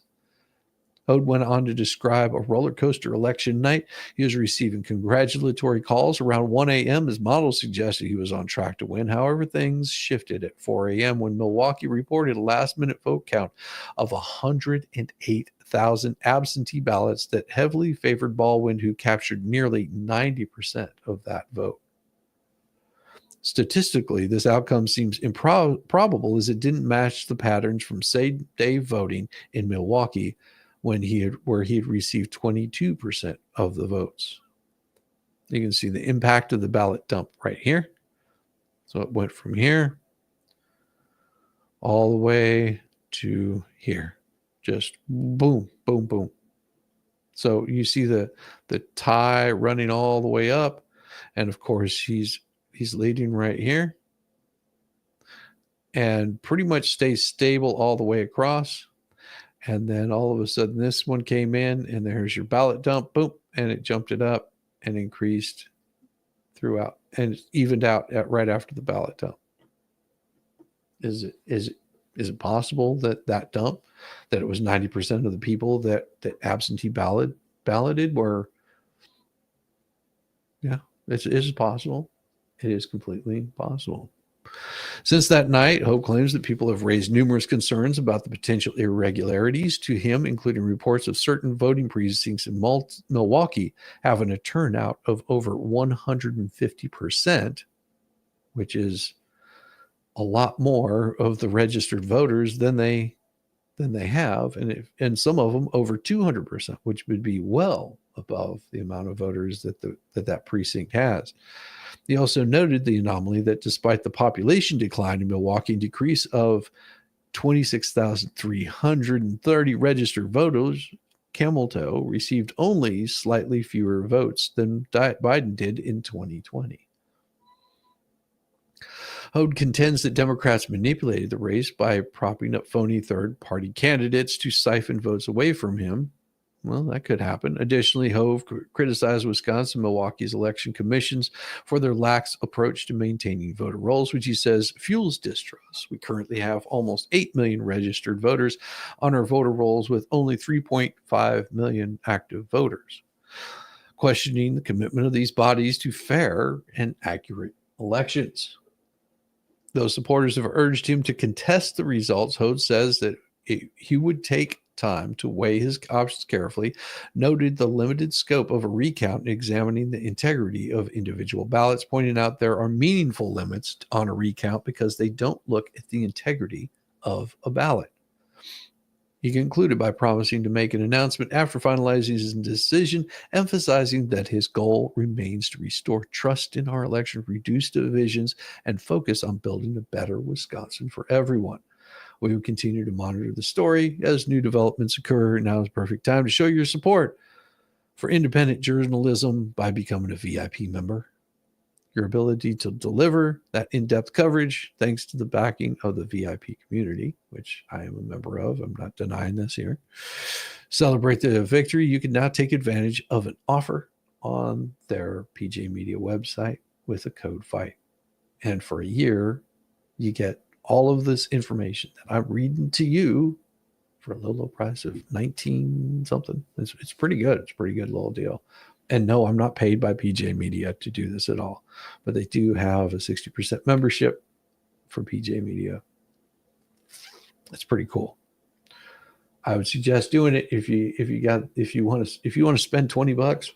Hode went on to describe a roller coaster election night. He was receiving congratulatory calls around 1 a.m. His model suggested he was on track to win. However, things shifted at 4 a.m. when Milwaukee reported a last-minute vote count of 108,000 absentee ballots that heavily favored Baldwin, who captured nearly 90% of that vote. Statistically, this outcome seems improbable as it didn't match the patterns from same-day voting in Milwaukee where he had received 22% of the votes. You can see the impact of the ballot dump right here. So it went from here all the way to here. Just boom, boom, boom. So you see the tie running all the way up. And of course, he's leading right here and pretty much stays stable all the way across. And then all of a sudden this one came in and there's your ballot dump, boom, and it jumped it up and increased throughout and evened out right after the ballot dump. Is it possible that dump, that it was 90% of the people that absentee balloted were? Yeah, it is possible. It is completely possible. Since that night, Hope claims that people have raised numerous concerns about the potential irregularities to him, including reports of certain voting precincts in Milwaukee having a turnout of over 150%, which is a lot more of the registered voters than they have, and some of them over 200%, which would be well above the amount of voters that precinct has. He also noted the anomaly that despite the population decline in Milwaukee, decrease of 26,330 registered voters, Camel Toe received only slightly fewer votes than Biden did in 2020. Hode contends that Democrats manipulated the race by propping up phony third-party candidates to siphon votes away from him. Well, that could happen. Additionally, Hove criticized Wisconsin and Milwaukee's election commissions for their lax approach to maintaining voter rolls, which he says fuels distrust. We currently have almost 8 million registered voters on our voter rolls with only 3.5 million active voters, questioning the commitment of these bodies to fair and accurate elections. Though supporters have urged him to contest the results, Hode says that he would take time to weigh his options carefully, noted the limited scope of a recount and examining the integrity of individual ballots, pointing out there are meaningful limits on a recount because they don't look at the integrity of a ballot. He concluded by promising to make an announcement after finalizing his decision, emphasizing that his goal remains to restore trust in our election, reduce divisions, and focus on building a better Wisconsin for everyone. We will continue to monitor the story as new developments occur. Now is the perfect time to show your support for independent journalism by becoming a VIP member. Your ability to deliver that in-depth coverage thanks to the backing of the VIP community, which I am a member of. I'm not denying this here. Celebrate the victory. You can now take advantage of an offer on their PJ Media website with a code FIGHT. And for a year, you get all of this information that I'm reading to you for a low price of 19 something. It's pretty good. It's a pretty good little deal. And no, I'm not paid by PJ Media to do this at all, but they do have a 60% membership for PJ Media. That's pretty cool. I would suggest doing it if you want to spend $20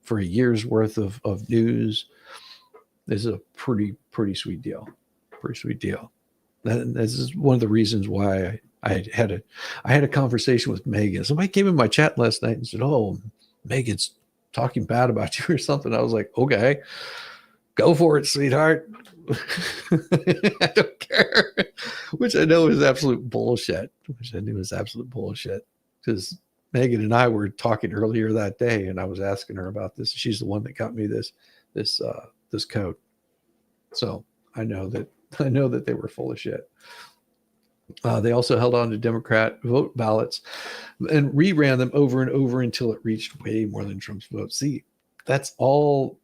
for a year's worth of news. This is a pretty sweet deal. Pretty sweet deal. This is one of the reasons why I had a conversation with Megan. Somebody came in my chat last night and said, "Oh, Megan's talking bad about you or something." I was like, "Okay, go for it, sweetheart." I don't care. Which I know is absolute bullshit. Because Megan and I were talking earlier that day, and I was asking her about this. She's the one that got me this code. So I know that they were full of shit. They also held on to Democrat vote ballots and reran them over and over until it reached way more than Trump's vote. See, that's all,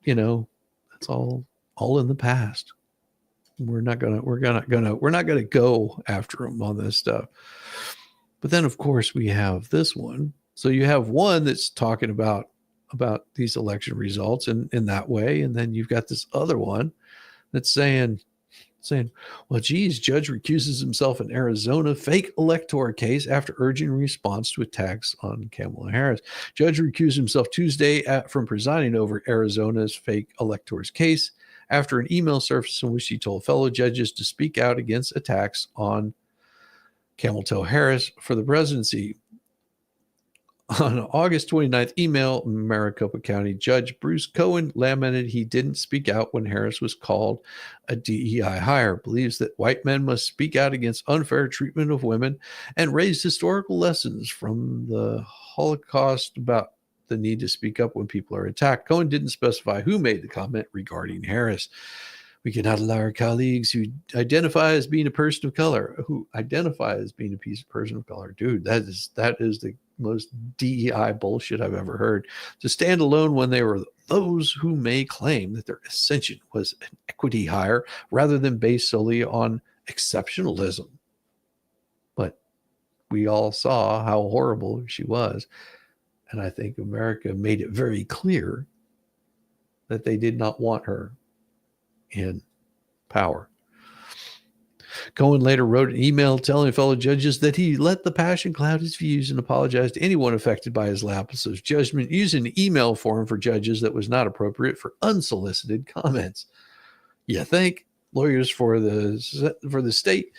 you know, that's all in the past. We're not gonna go after them on this stuff. But then, of course, we have this one. So you have one that's talking about these election results in that way, and then you've got this other one that's saying, well, geez, judge recuses himself in Arizona fake electoral case after urging response to attacks on Kamala Harris. Judge recused himself Tuesday from presiding over Arizona's fake electors case after an email surfaced in which he told fellow judges to speak out against attacks on Kamala Harris for the presidency. On August 29th email, Maricopa County Judge Bruce Cohen lamented he didn't speak out when Harris was called a DEI hire, believes that white men must speak out against unfair treatment of women, and raised historical lessons from the Holocaust about the need to speak up when people are attacked. Cohen didn't specify who made the comment regarding Harris. We cannot allow our colleagues who identify as being a person of color, Dude, that is the most DEI bullshit I've ever heard, to stand alone when they were those who may claim that their ascension was an equity hire rather than based solely on exceptionalism. But we all saw how horrible she was. And I think America made it very clear that they did not want her in power. Cohen later wrote an email telling fellow judges that he let the passion cloud his views and apologized to anyone affected by his lapse of judgment, using an email form for judges that was not appropriate for unsolicited comments. You think? Lawyers for the state,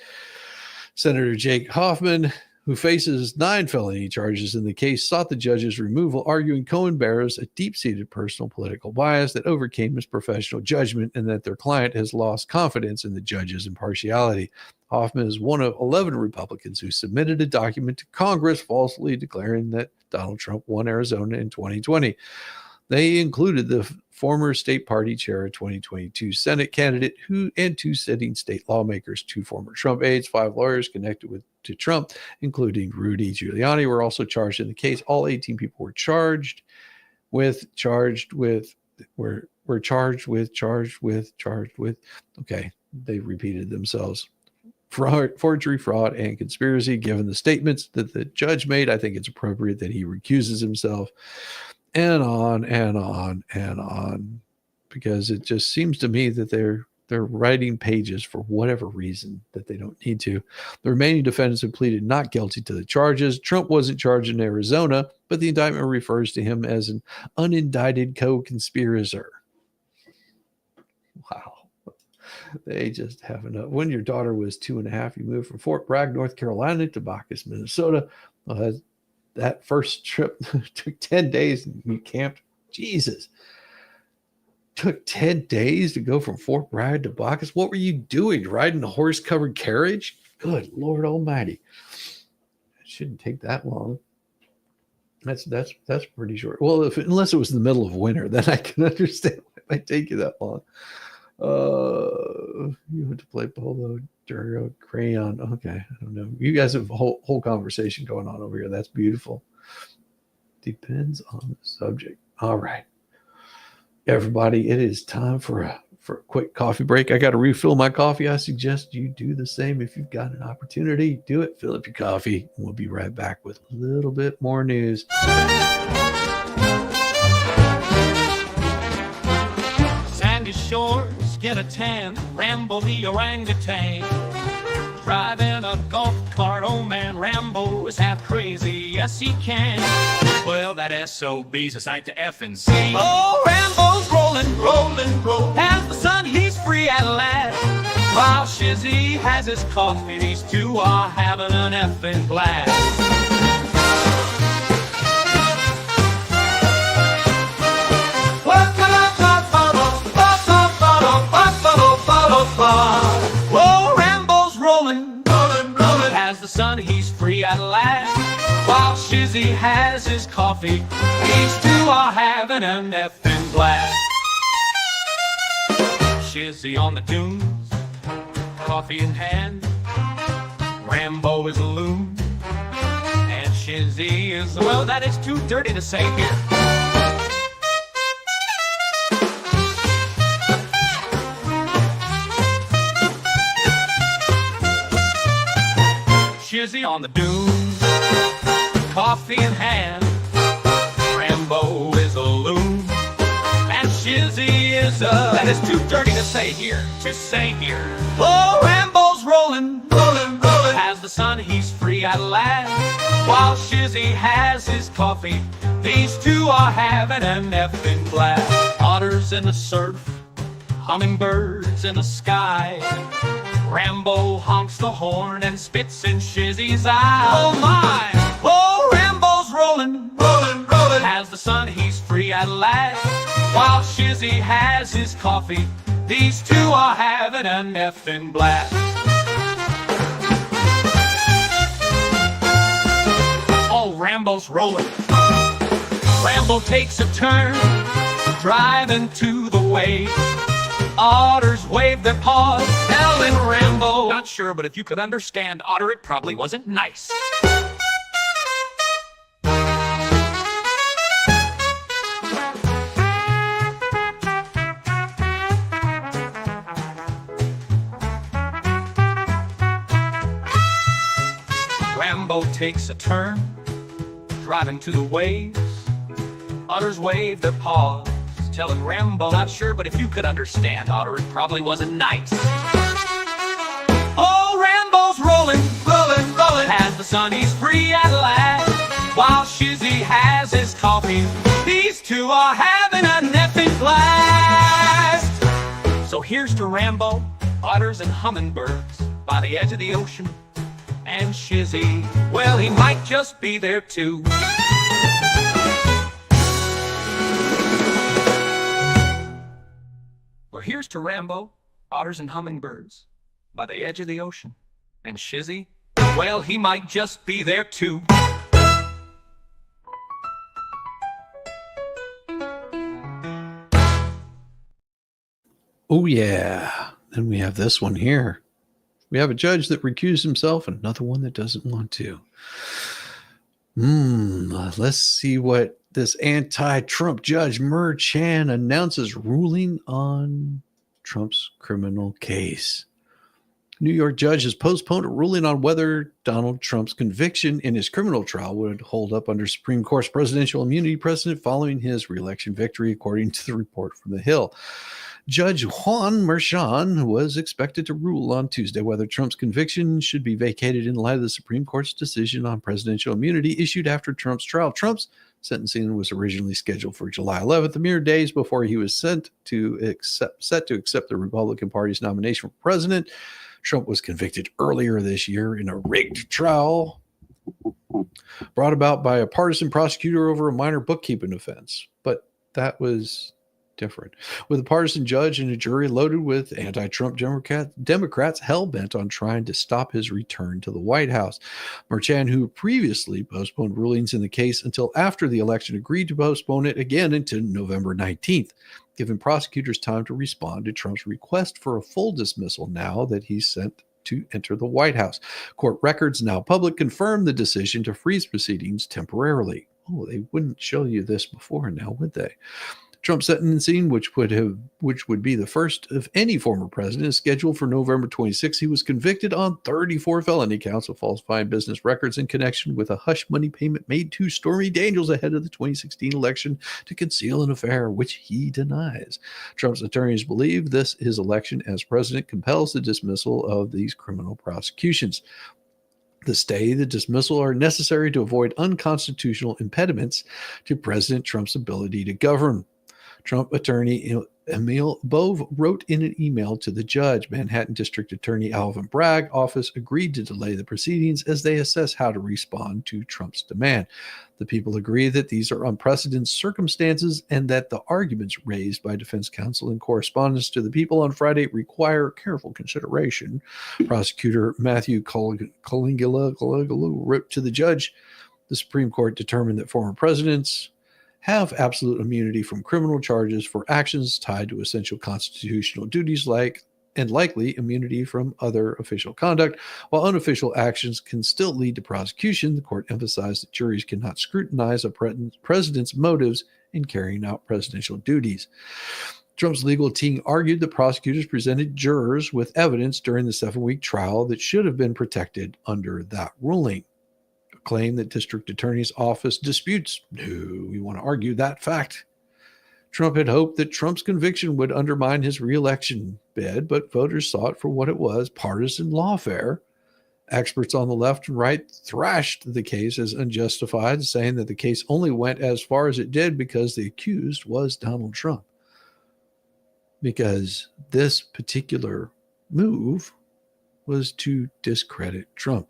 Senator Jake Hoffman, who faces 9 felony charges in the case, sought the judge's removal, arguing Cohen bears a deep-seated personal political bias that overcame his professional judgment and that their client has lost confidence in the judge's impartiality. Hoffman is one of 11 Republicans who submitted a document to Congress falsely declaring that Donald Trump won Arizona in 2020. They included the former state party chair, 2022 Senate candidate, and 2 sitting state lawmakers, 2 former Trump aides, 5 lawyers connected to Trump, including Rudy Giuliani, were also charged in the case. All 18 people were charged with. Okay, they repeated themselves. Forgery, fraud, and conspiracy. Given the statements that the judge made, I think it's appropriate that he recuses himself. And on and on and on, because it just seems to me that they're writing pages for whatever reason that they don't need to. The remaining defendants have pleaded not guilty to the charges. Trump wasn't charged in Arizona, but the indictment refers to him as an unindicted co-conspirator. Wow. They just have enough. When your daughter was 2.5, you moved from Fort Bragg, North Carolina to Bacchus, Minnesota. Well, that first trip took 10 days and you camped. Jesus. Took 10 days to go from Fort Bragg to Bacchus. What were you doing? Riding a horse-covered carriage? Good Lord Almighty. It shouldn't take that long. That's pretty short. Well, unless it was in the middle of winter, then I can understand why it might take you that long. You went to play polo, Duro, crayon. Okay, I don't know. You guys have a whole conversation going on over here. That's beautiful. Depends on the subject. All right, everybody, it is time for a quick coffee break. I got to refill my coffee. I suggest you do the same if you've got an opportunity. Do it. Fill up your coffee. We'll be right back with a little bit more news. Sandy shores, get a tan, Rambo the orangutan. Driving a golf cart, oh man, Rambo is half crazy, yes he can. Well, that SOB's a sight to effing see. Oh, Rambo's rolling, as the sun he's free at last. While Shizzy has his coffee, these two are having an effing blast. Whoa, Rambo's rolling, as the sun he's free at last. While Shizzy has his coffee. These two are having an effing blast. Shizzy on the dunes, coffee in hand. Rambo is a loon, and Shizzy is, well, that is too dirty to say here. Shizzy on the dunes, coffee in hand. Rambo is a loon, and Shizzy is a, that is too dirty to say here, Oh, Rambo's rolling, has the sun, he's free at last. While Shizzy has his coffee, these two are having an effing blast. Otters in the surf, hummingbirds in the sky. Rambo honks the horn and spits in Shizzy's eye. Oh my! Oh, Rambo's rolling, has the sun, he's free at last. While Shizzy has his coffee, these two are having an effing blast. Oh, Rambo's rolling. Rambo takes a turn, driving to the waves. Otters wave their paws, telling Rambo, not sure, but if you could understand, Otter, it probably wasn't nice. Rambo takes a turn, driving to the waves. Otters wave their paws, telling Rambo, not sure, but if you could understand, Otter, it probably wasn't nice. Oh, Rambo's rolling, has the sun, he's free at last. While Shizzy has his coffee, these two are having an effing blast. So here's to Rambo, otters and hummingbirds by the edge of the ocean. And Shizzy, well, he might just be there too. Well, here's to Rambo, otters and hummingbirds by the edge of the ocean. And Shizzy, well, he might just be there too. Oh, yeah. Then we have this one here. We have a judge that recused himself and another one that doesn't want to. Let's see what this anti-Trump judge Mer Chan announces ruling on Trump's criminal case. New York judge has postponed a ruling on whether Donald Trump's conviction in his criminal trial would hold up under Supreme Court's presidential immunity precedent following his re-election victory, according to the report from The Hill. Judge Juan Merchan was expected to rule on Tuesday whether Trump's conviction should be vacated in light of the Supreme Court's decision on presidential immunity issued after Trump's trial. Trump's sentencing was originally scheduled for July 11th, a mere days before he was set to accept the Republican Party's nomination for president. Trump was convicted earlier this year in a rigged trial brought about by a partisan prosecutor over a minor bookkeeping offense. But that was different. With a partisan judge and a jury loaded with anti-Trump Democrats hell-bent on trying to stop his return to the White House. Merchan, who previously postponed rulings in the case until after the election, agreed to postpone it again until November 19th, giving prosecutors time to respond to Trump's request for a full dismissal now that he's sent to enter the White House. Court records now public confirm the decision to freeze proceedings temporarily. Oh, they wouldn't show you this before now, would they? Trump's sentencing, which would be the first of any former president, is scheduled for November 26. He was convicted on 34 felony counts of falsifying business records in connection with a hush money payment made to Stormy Daniels ahead of the 2016 election to conceal an affair, which he denies. Trump's attorneys believe his election as president compels the dismissal of these criminal prosecutions. The stay, the dismissal are necessary to avoid unconstitutional impediments to President Trump's ability to govern. Trump attorney Emil Bove wrote in an email to the judge. Manhattan District Attorney Alvin Bragg office agreed to delay the proceedings as they assess how to respond to Trump's demand. The people agree that these are unprecedented circumstances and that the arguments raised by defense counsel in correspondence to the people on Friday require careful consideration. Prosecutor Matthew Caligula wrote to the judge, the Supreme Court determined that former presidents have absolute immunity from criminal charges for actions tied to essential constitutional duties and likely immunity from other official conduct. While unofficial actions can still lead to prosecution, the court emphasized that juries cannot scrutinize a president's motives in carrying out presidential duties. Trump's legal team argued that prosecutors presented jurors with evidence during the 7-week trial that should have been protected under that ruling. A claim that district attorney's office disputes. No, we want to argue that fact. Trump had hoped that Trump's conviction would undermine his reelection bid, but voters saw it for what it was, partisan lawfare. Experts on the left and right thrashed the case as unjustified, saying that the case only went as far as it did because the accused was Donald Trump. Because this particular move was to discredit Trump.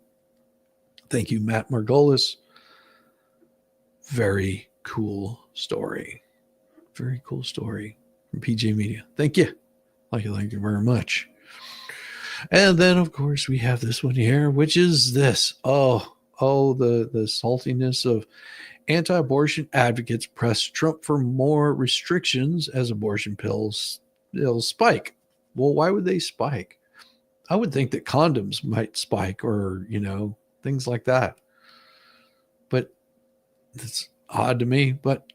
Thank you, Matt Margolis. Very cool story. Very cool story from PJ Media. Thank you. Thank you very much. And then, of course, we have this one here, which is this. The saltiness of anti-abortion advocates press Trump for more restrictions as abortion pills spike. Well, why would they spike? I would think that condoms might spike or, things like that. But it's odd to me. But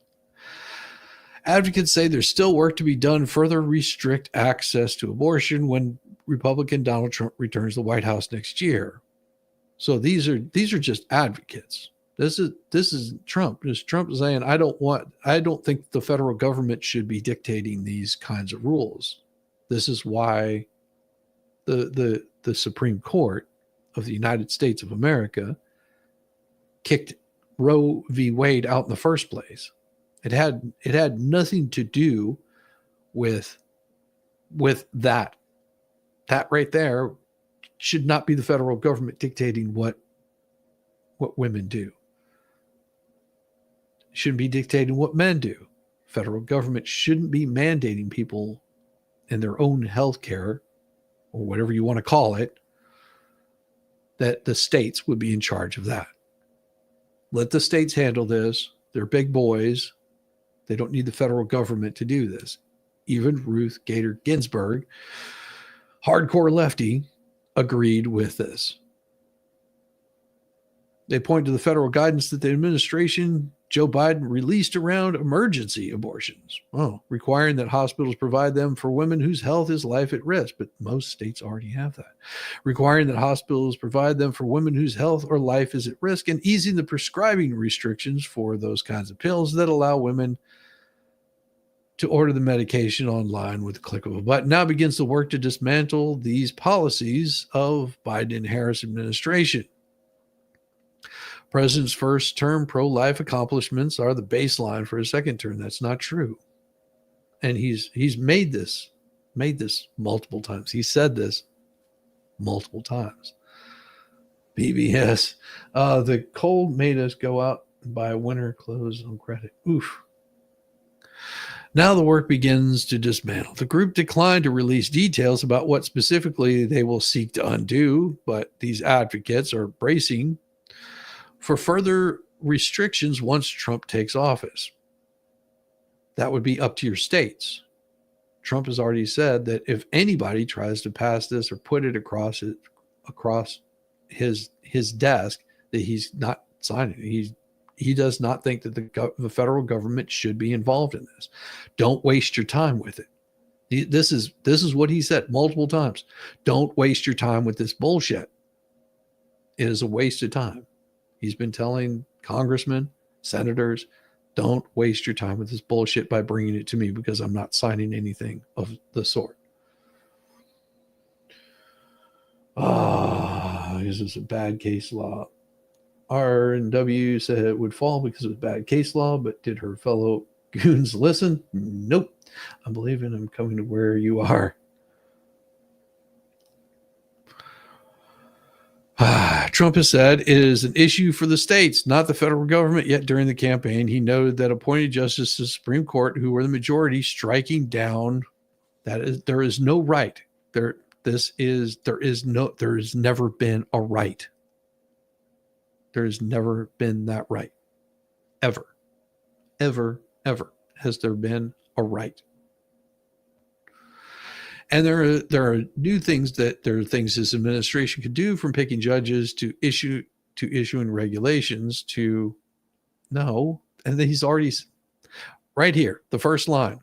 advocates say there's still work to be done to further restrict access to abortion when Republican Donald Trump returns to the White House next year. So these are just advocates. This is Trump. This is Trump saying, I don't think the federal government should be dictating these kinds of rules. This is why the Supreme Court of the United States of America kicked Roe v. Wade out in the first place. It had nothing to do with that. That right there should not be the federal government dictating what women do. Shouldn't be dictating what men do. Federal government shouldn't be mandating people in their own health care, or whatever you want to call it, that the states would be in charge of that. Let the states handle this. They're big boys. They don't need the federal government to do this. Even Ruth Bader Ginsburg, hardcore lefty, agreed with this. They point to the federal guidance that the administration, Joe Biden, released around emergency abortions, requiring that hospitals provide them for women whose health is life at risk. But most states already have that. Requiring that hospitals provide them for women whose health or life is at risk, and easing the prescribing restrictions for those kinds of pills that allow women to order the medication online with the click of a button. Now begins the work to dismantle these policies of Biden and Harris administration. President's first term pro-life accomplishments are the baseline for his second term. That's not true. And he's made this multiple times. He said this multiple times. BBS. The cold made us go out and buy winter clothes on credit. Oof. Now the work begins to dismantle. The group declined to release details about what specifically they will seek to undo, but these advocates are bracing for further restrictions once Trump takes office. That would be up to your states. Trump has already said that if anybody tries to pass this or put it across his desk, that he's not signing it. He does not think that the federal government should be involved in this. Don't waste your time with it. This is what he said multiple times. Don't waste your time with this bullshit. It is a waste of time. He's been telling congressmen, senators, don't waste your time with this bullshit by bringing it to me because I'm not signing anything of the sort. This is a bad case law. R&W said it would fall because it was bad case law, but did her fellow goons listen? Nope. I'm believing I'm coming to where you are. Trump has said it is an issue for the states, not the federal government. Yet during the campaign, he noted that appointed justices to the Supreme Court, who were the majority, striking down there is no right. There has never been a right. There's never been that right. Ever. Ever, ever has there been a right. And there are new things there are things this administration could do, from picking judges to issuing regulations to no. And he's already right here, the first line.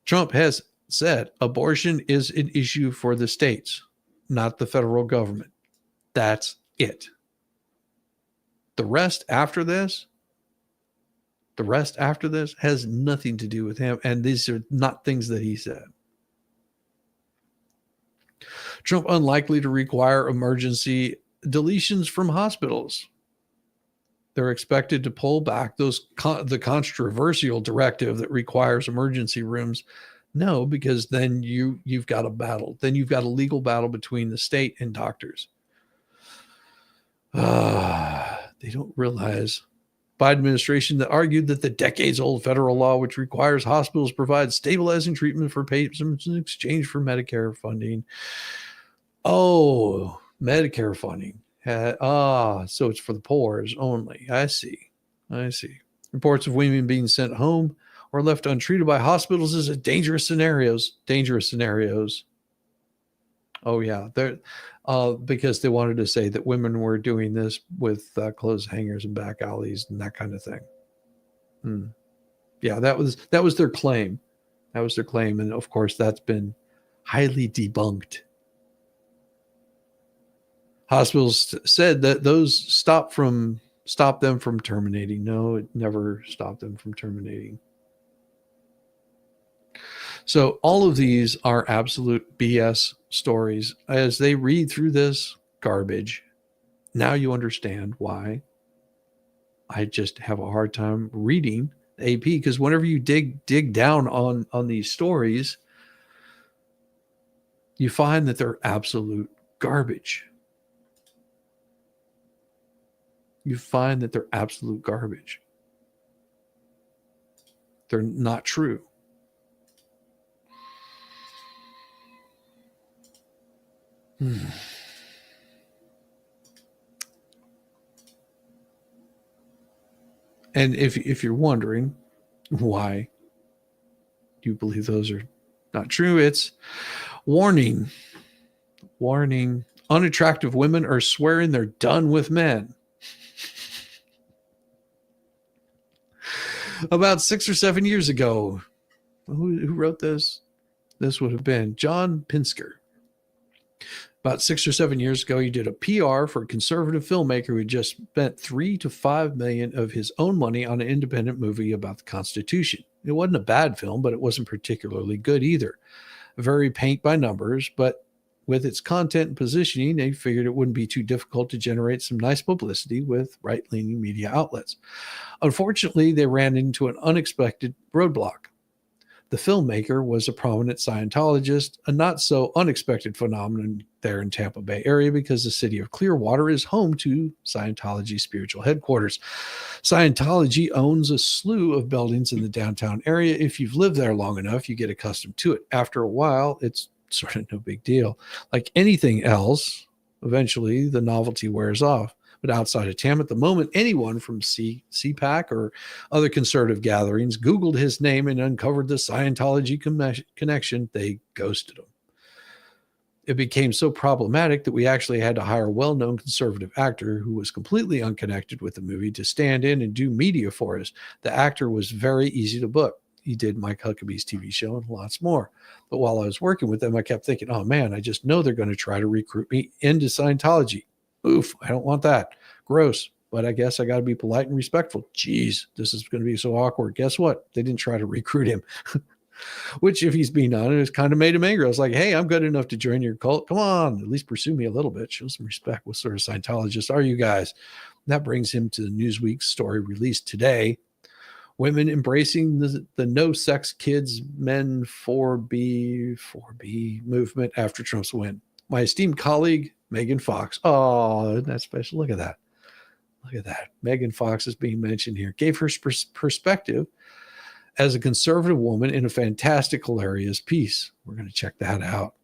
Trump has said abortion is an issue for the states, not the federal government. That's it. The rest after this has nothing to do with him. And these are not things that he said. Trump unlikely to require emergency deletions from hospitals. They're expected to pull back the controversial directive that requires emergency rooms. No, because then you've got a battle. Then you've got a legal battle between the state and doctors. They don't realize Biden administration that argued that the decades-old federal law, which requires hospitals provide stabilizing treatment for patients in exchange for Medicare funding. Oh, Medicare funding. So it's for the poor only. I see. Reports of women being sent home or left untreated by hospitals is a dangerous scenarios. Oh yeah, they're because they wanted to say that women were doing this with clothes hangers and back alleys and that kind of thing. Yeah, that was their claim. And of course, that's been highly debunked. Hospitals said that those stopped them from terminating. No, it never stopped them from terminating. So all of these are absolute BS stories. As they read through this garbage, now you understand why I just have a hard time reading AP, because whenever you dig down on these stories, you find that they're absolute garbage. They're not true. And if you're wondering why do you believe those are not true, it's warning. Unattractive women are swearing they're done with men. About 6 or 7 years ago, who wrote this? This would have been John Pinsker. About 6 or 7 years ago, he did a PR for a conservative filmmaker who had just spent $3 to $5 million of his own money on an independent movie about the Constitution. It wasn't a bad film, but it wasn't particularly good either. Very paint by numbers, but with its content and positioning, they figured it wouldn't be too difficult to generate some nice publicity with right-leaning media outlets. Unfortunately, they ran into an unexpected roadblock. The filmmaker was a prominent Scientologist, a not so unexpected phenomenon there in Tampa Bay area because the city of Clearwater is home to Scientology spiritual headquarters. Scientology owns a slew of buildings in the downtown area. If you've lived there long enough, you get accustomed to it. After a while, it's sort of no big deal. Like anything else, eventually the novelty wears off. But outside of Tam, at the moment, anyone from CPAC or other conservative gatherings Googled his name and uncovered the Scientology connection, they ghosted him. It became so problematic that we actually had to hire a well-known conservative actor who was completely unconnected with the movie to stand in and do media for us. The actor was very easy to book. He did Mike Huckabee's TV show and lots more. But while I was working with them, I kept thinking, oh man, I just know they're going to try to recruit me into Scientology. Oof, I don't want that. Gross. But I guess I got to be polite and respectful. Jeez, this is going to be so awkward. Guess what? They didn't try to recruit him. Which, if he's being honest, kind of made him angry. I was like, hey, I'm good enough to join your cult. Come on, at least pursue me a little bit. Show some respect. What sort of Scientologists are you guys? And that brings him to the Newsweek story released today. Women embracing the no sex kids men 4B movement after Trump's win. My esteemed colleague, Megan Fox. Oh, isn't that special? Look at that. Megan Fox is being mentioned here. Gave her perspective as a conservative woman in a fantastic, hilarious piece. We're going to check that out.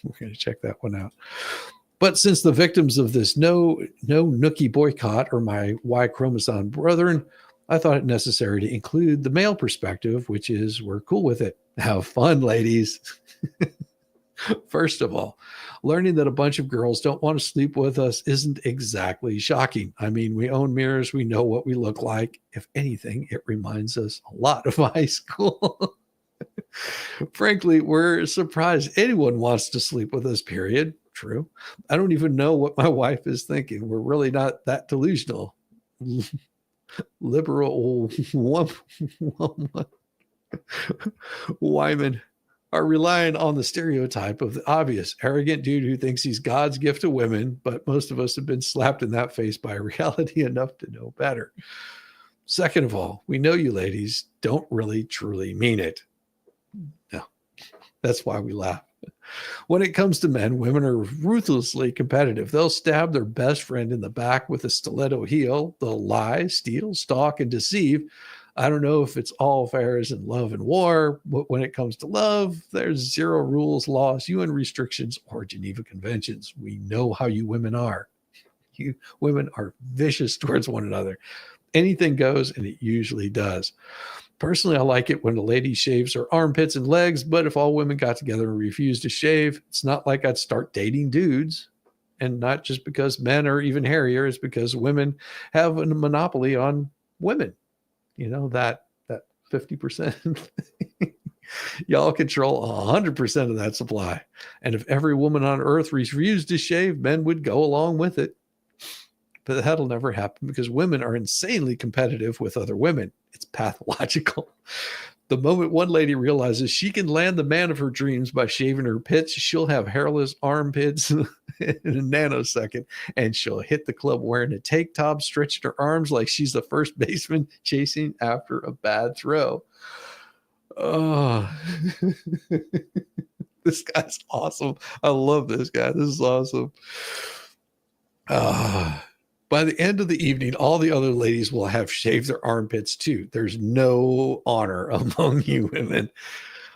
We're going to check that one out. But since the victims of this no nookie boycott are my Y chromosome brethren, I thought it necessary to include the male perspective, which is we're cool with it. Have fun, ladies. First of all, learning that a bunch of girls don't want to sleep with us isn't exactly shocking. I mean, we own mirrors. We know what we look like. If anything, it reminds us a lot of high school. Frankly, we're surprised anyone wants to sleep with us, period. True. I don't even know what my wife is thinking. We're really not that delusional. Liberal Wyman are relying on the stereotype of the obvious arrogant dude who thinks he's God's gift to women, but most of us have been slapped in that face by reality enough to know better. Second of all, we know you ladies don't really truly mean it. No, that's why we laugh. When it comes to men, women are ruthlessly competitive. They'll stab their best friend in the back with a stiletto heel. They'll lie, steal, stalk, and deceive. I don't know if it's all fair as in love and war, but when it comes to love, there's zero rules, laws, UN restrictions, or Geneva Conventions. We know how you women are. You women are vicious towards one another. Anything goes, and it usually does. Personally, I like it when a lady shaves her armpits and legs, but if all women got together and refused to shave, it's not like I'd start dating dudes. And not just because men are even hairier, it's because women have a monopoly on women. You know, that 50%. Y'all control 100% of that supply. And if every woman on earth refused to shave, men would go along with it. But that'll never happen because women are insanely competitive with other women. It's pathological. The moment one lady realizes she can land the man of her dreams by shaving her pits, she'll have hairless armpits in a nanosecond, and she'll hit the club wearing a tank top, stretching her arms like she's the first baseman chasing after a bad throw. Oh, this guy's awesome. I love this guy. This is awesome. By the end of the evening, all the other ladies will have shaved their armpits too. There's no honor among you women.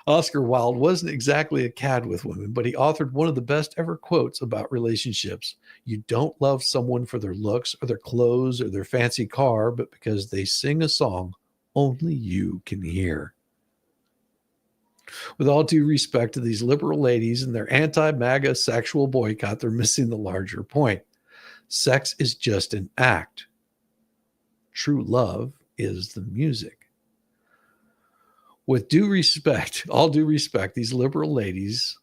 Oscar Wilde wasn't exactly a cad with women, but he authored one of the best ever quotes about relationships. You don't love someone for their looks or their clothes or their fancy car, but because they sing a song only you can hear. With all due respect to these liberal ladies and their anti-MAGA sexual boycott, they're missing the larger point. Sex is just an act. True love is the music. With due respect, all due respect, these liberal ladies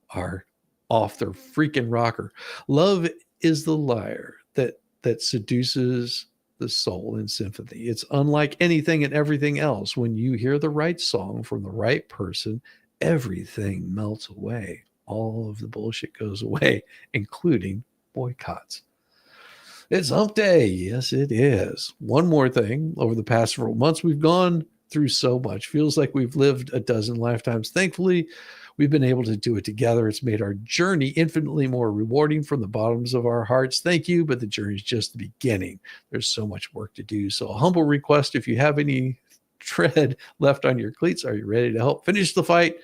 are off their freaking rocker. Love is the lyre that seduces the soul in symphony. It's unlike anything and everything else. When you hear the right song from the right person, everything melts away. All of the bullshit goes away, including boycotts. It's hump day. Yes, it is. One more thing. Over the past several months, we've gone through so much. Feels like we've lived a dozen lifetimes. Thankfully, we've been able to do it together. It's made our journey infinitely more rewarding from the bottoms of our hearts. Thank you, but the journey is just the beginning. There's so much work to do. So a humble request, if you have any tread left on your cleats, are you ready to help finish the fight?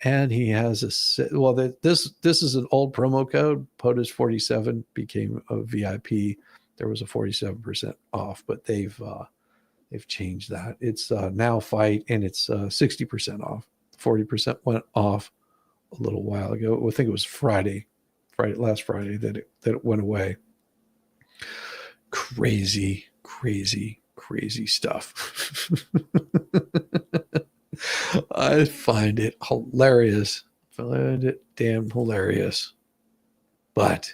And he has this is an old promo code. POTUS 47 became a VIP. There was a 47% off, but they've changed that. It's now fight, and it's 60% off. 40% went off a little while ago. I think it was last Friday that it went away. Crazy stuff. I find it hilarious. Find it damn hilarious. But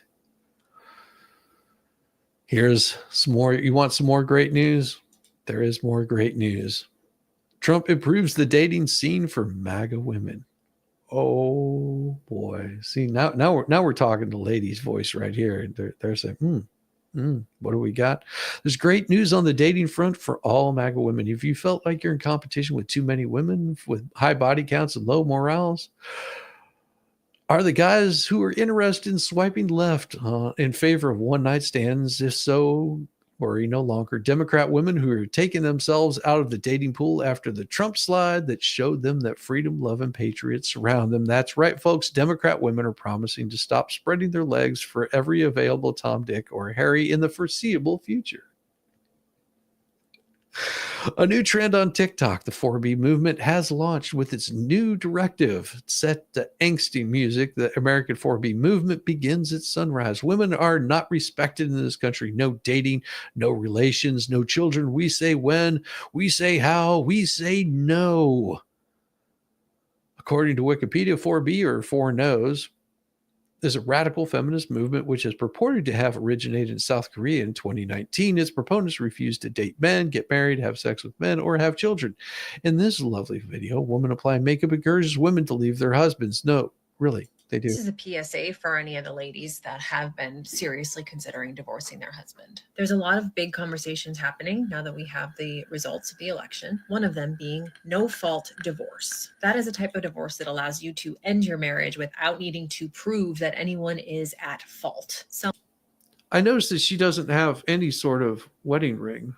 here's some more. You want some more great news? There is more great news. Trump improves the dating scene for MAGA women. Oh boy. See, now we're talking to ladies' voice right here. They're saying, what do we got? There's great news on the dating front for all MAGA women. If you felt like you're in competition with too many women with high body counts and low morals, are the guys who are interested in swiping left in favor of one-night stands? If so, worry no longer. Democrat women who are taking themselves out of the dating pool after the Trump slide that showed them that freedom, love, and patriots surround them. That's right, folks. Democrat women are promising to stop spreading their legs for every available Tom, Dick, or Harry in the foreseeable future. A new trend on TikTok, the 4B movement has launched with its new directive. Set to angsty music, the American 4B movement begins its sunrise. Women are not respected in this country. No dating, no relations, no children. We say when, we say how, we say no. According to Wikipedia, 4B, or 4 No's, is a radical feminist movement which is purported to have originated in South Korea in 2019. Its proponents refuse to date men, get married, have sex with men, or have children. In this lovely video, women apply makeup encourages women to leave their husbands. No, really, they do. This is a PSA for any of the ladies that have been seriously considering divorcing their husband. There's a lot of big conversations happening now that we have the results of the election, one of them being no-fault divorce. That is a type of divorce that allows you to end your marriage without needing to prove that anyone is at fault. I noticed that she doesn't have any sort of wedding ring.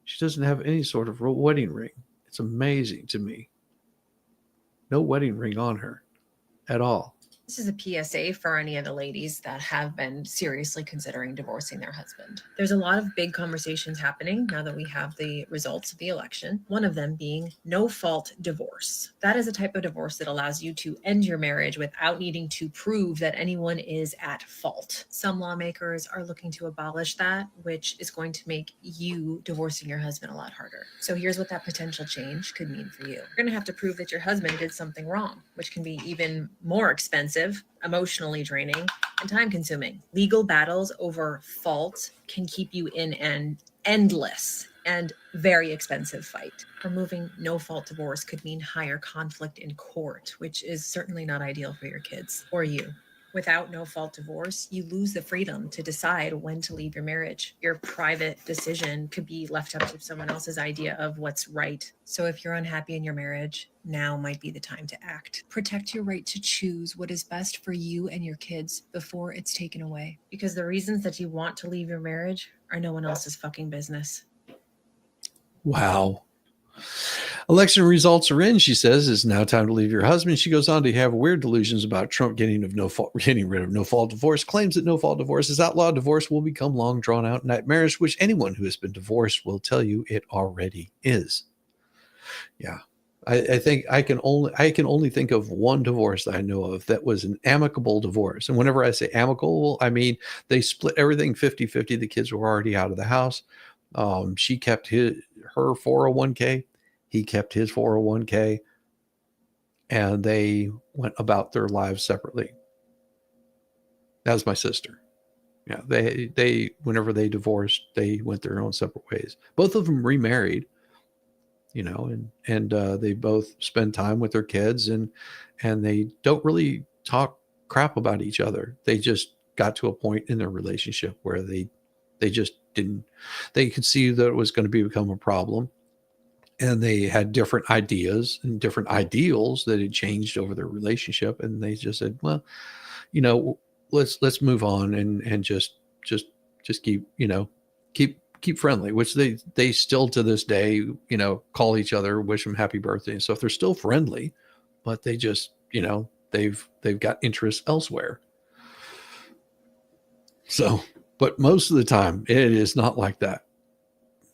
She doesn't have any sort of wedding ring. It's amazing to me. No wedding ring on her at all. This is a PSA for any of the ladies that have been seriously considering divorcing their husband. There's a lot of big conversations happening now that we have the results of the election, one of them being no-fault divorce. That is a type of divorce that allows you to end your marriage without needing to prove that anyone is at fault. Some lawmakers are looking to abolish that, which is going to make you divorcing your husband a lot harder. So here's what that potential change could mean for you. You're going to have to prove that your husband did something wrong, which can be even more expensive, emotionally draining, and time consuming. Legal battles over fault can keep you in an endless and very expensive fight. Removing no-fault divorce could mean higher conflict in court, which is certainly not ideal for your kids or you. Without no-fault divorce, you lose the freedom to decide when to leave your marriage. Your private decision could be left up to someone else's idea of what's right. So if you're unhappy in your marriage, now might be the time to act. Protect your right to choose what is best for you and your kids before it's taken away. Because the reasons that you want to leave your marriage are no one else's fucking business. Wow. Election results are in, she says. It's now time to leave your husband. She goes on to have weird delusions about Trump getting rid of no-fault divorce, claims that no-fault divorce is outlawed. Divorce will become long, drawn-out nightmares, which anyone who has been divorced will tell you it already is. Yeah. I think I can only think of one divorce that I know of that was an amicable divorce. And whenever I say amicable, I mean they split everything 50-50. The kids were already out of the house. She kept her 401k. He kept his 401k, and they went about their lives separately. That was my sister. Yeah, they whenever they divorced, they went their own separate ways. Both of them remarried, and they both spend time with their kids, and they don't really talk crap about each other. They just got to a point in their relationship where they just didn't. They could see that it was going to become a problem. And they had different ideas and different ideals that had changed over their relationship. And they just said, well, let's move on and just keep friendly, which they still to this day, call each other, wish them happy birthday and stuff. They're still friendly, but they just, they've got interests elsewhere. So, but most of the time it is not like that.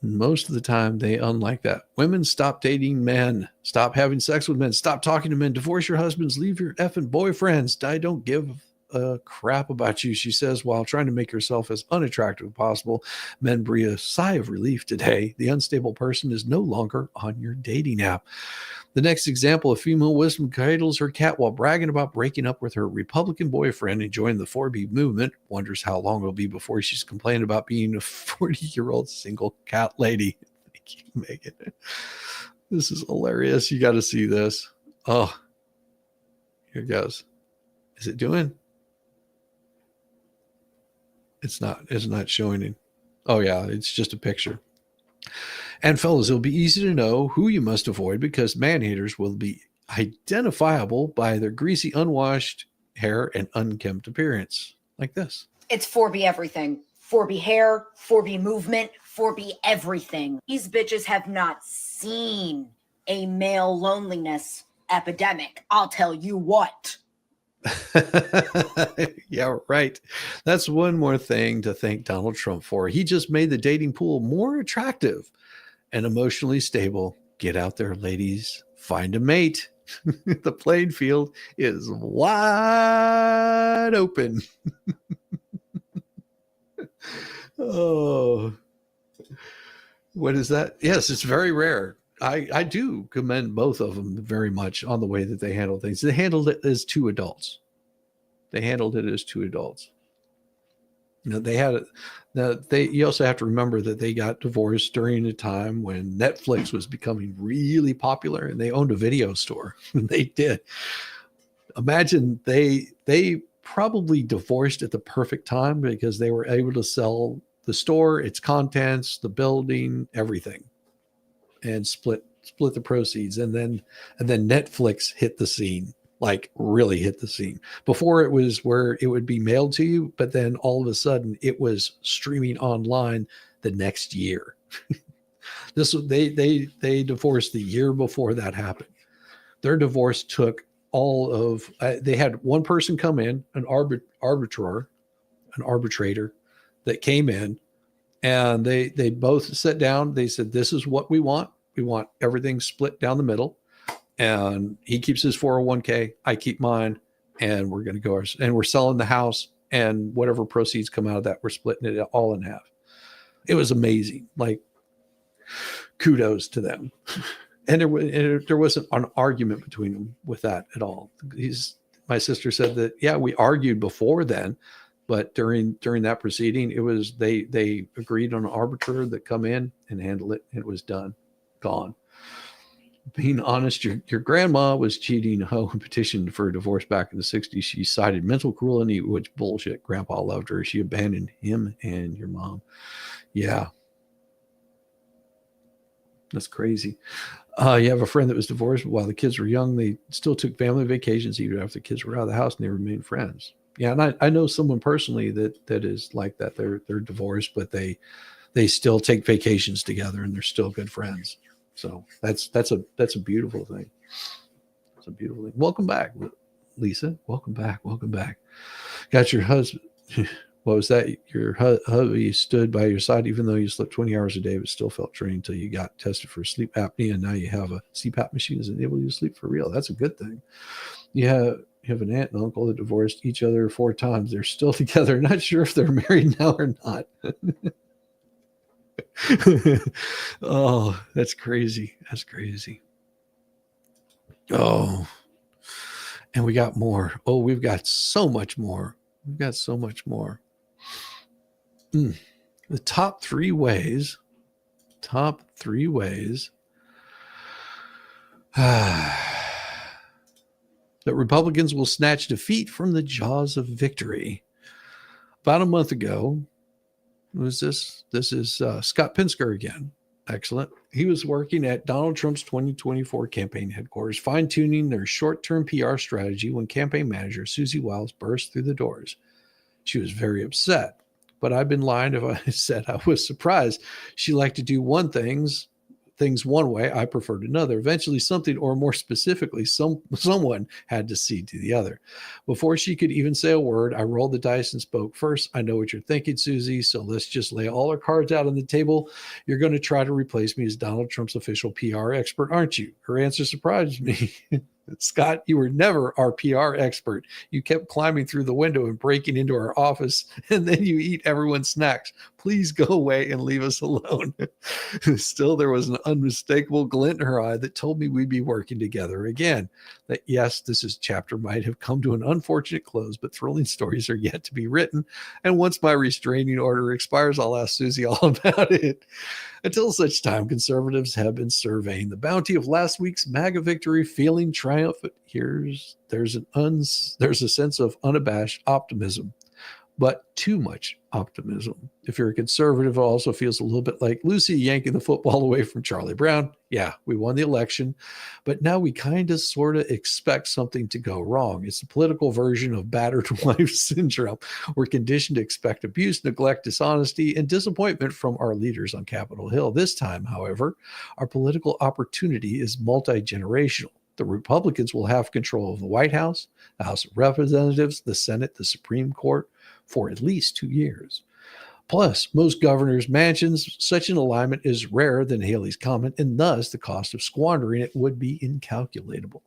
Most of the time, they unlike that. Women, stop dating men. Stop having sex with men. Stop talking to men. Divorce your husbands. Leave your effing boyfriends. I don't give a crap about you, she says, while trying to make herself as unattractive as possible. Men breathe a sigh of relief today. The unstable person is no longer on your dating app. The next example, a female wisdom cradles her cat while bragging about breaking up with her Republican boyfriend and joining the 4B movement. Wonders how long it'll be before she's complaining about being a 40-year-old single cat lady. Thank you, Megan. This is hilarious. You got to see this. Oh, here it goes. Is it doing? It's not showing it. Oh yeah, it's just a picture. And fellas, it'll be easy to know who you must avoid because man-haters will be identifiable by their greasy, unwashed hair and unkempt appearance. Like this. It's 4B everything. 4B hair, 4B movement, 4B everything. These bitches have not seen a male loneliness epidemic. I'll tell you what. Yeah, right. That's one more thing to thank Donald Trump for. He just made the dating pool more attractive and emotionally stable. Get out there, ladies. Find a mate. The playing field is wide open. Oh, what is that? Yes, it's very rare. I do commend both of them very much on the way that they handle things. They handled it as two adults. You know, they had you also have to remember that they got divorced during a time when Netflix was becoming really popular, and they owned a video store. They did. Imagine they probably divorced at the perfect time because they were able to sell the store, its contents, the building, everything, and split the proceeds. And then Netflix hit the scene, like really hit the scene. Before it was where it would be mailed to you, but then all of a sudden it was streaming online the next year. They divorced the year before that happened. Their divorce took all of they had one person come in, an arbitrator that came in, and they both sat down. They said, this is what we want. We want everything split down the middle. And he keeps his 401k, I keep mine, and we're going to go, and we're selling the house, and whatever proceeds come out of that, we're splitting it all in half. It was amazing. Like, kudos to them. And there wasn't an argument between them with that at all. My sister said that, yeah, we argued before then, but during that proceeding, it was they agreed on an arbitrator that come in and handle it. And it was done, gone. Being honest, your grandma was cheating and petitioned for a divorce back in the 60s. She cited mental cruelty, which bullshit. Grandpa loved her. She abandoned him and your mom. Yeah. That's crazy. You have a friend that was divorced while the kids were young. They still took family vacations even after the kids were out of the house, and they remained friends. Yeah, and I know someone personally that is like that. They're divorced, but they still take vacations together, and they're still good friends. So that's a beautiful thing. It's a beautiful thing. Welcome back, Lisa. Welcome back. Got your husband. What was that? Your hubby stood by your side even though you slept 20 hours a day, but still felt drained until you got tested for sleep apnea, and now you have a CPAP machine that enables you to sleep for real. That's a good thing. You have an aunt and uncle that divorced each other 4 times. They're still together. Not sure if they're married now or not. Oh, that's crazy. Oh, and we got more. Oh, we've got so much more. The top 3 ways that Republicans will snatch defeat from the jaws of victory. About a month ago, this is Scott Pinsker again. Excellent. He was working at Donald Trump's 2024 campaign headquarters, fine-tuning their short-term PR strategy when campaign manager Susie Wiles burst through the doors. She was very upset, but I'd been lying if I said I was surprised. She liked to do things one way, I preferred another. Eventually, something, or more specifically, someone had to cede to the other. Before she could even say a word, I rolled the dice and spoke first. I know what you're thinking, Susie, so let's just lay all our cards out on the table. You're going to try to replace me as Donald Trump's official PR expert, aren't you? Her answer surprised me. Scott, you were never our PR expert. You kept climbing through the window and breaking into our office, and then you eat everyone's snacks. Please go away and leave us alone. Still, there was an unmistakable glint in her eye that told me we'd be working together again. That yes, this chapter might have come to an unfortunate close, but thrilling stories are yet to be written. And once my restraining order expires, I'll ask Susie all about it. Until such time, conservatives have been surveying the bounty of last week's MAGA victory, feeling triumphant. There's a sense of unabashed optimism. but too much optimism. If you're a conservative, it also feels a little bit like Lucy yanking the football away from Charlie Brown. Yeah, we won the election, but now we kind of sort of expect something to go wrong. It's the political version of battered wife syndrome. We're conditioned to expect abuse, neglect, dishonesty, and disappointment from our leaders on Capitol Hill. This time, however, our political opportunity is multi-generational. The Republicans will have control of the White House, the House of Representatives, the Senate, the Supreme Court for at least 2 years. Plus, most governors' mansions, such an alignment is rarer than Haley's comment, and thus the cost of squandering it would be incalculable.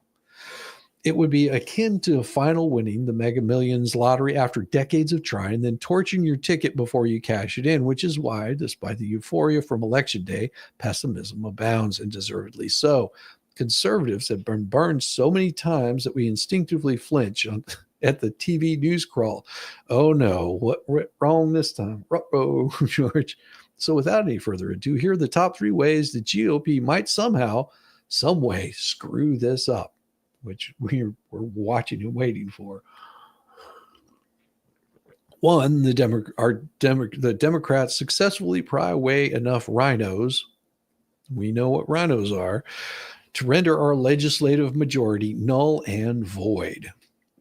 It would be akin to final winning the Mega Millions lottery after decades of trying, then torching your ticket before you cash it in, which is why, despite the euphoria from Election Day, pessimism abounds, and deservedly so. Conservatives have been burned so many times that we instinctively flinch at the TV news crawl. Oh no, what went wrong this time? Uh-oh, George. So without any further ado, here are the top 3 ways the GOP might somehow, some way, screw this up, which we're watching and waiting for. One, the Democrats successfully pry away enough rhinos. We know what rhinos are, to render our legislative majority null and void.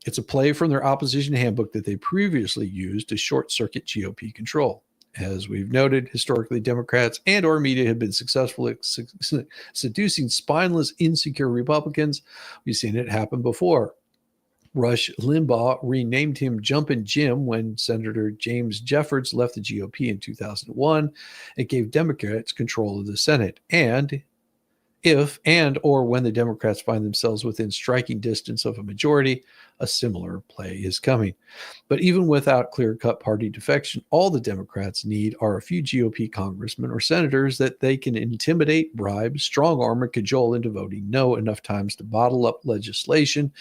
It's a play from their opposition handbook that they previously used to short-circuit GOP control. As we've noted, historically, Democrats and or media have been successful at seducing spineless, insecure Republicans. We've seen it happen before. Rush Limbaugh renamed him Jumpin' Jim when Senator James Jeffords left the GOP in 2001. It gave Democrats control of the Senate. And if and or when the Democrats find themselves within striking distance of a majority, a similar play is coming. But even without clear-cut party defection, all the Democrats need are a few GOP congressmen or senators that they can intimidate, bribe, strong-arm, and cajole into voting no enough times to bottle up legislation.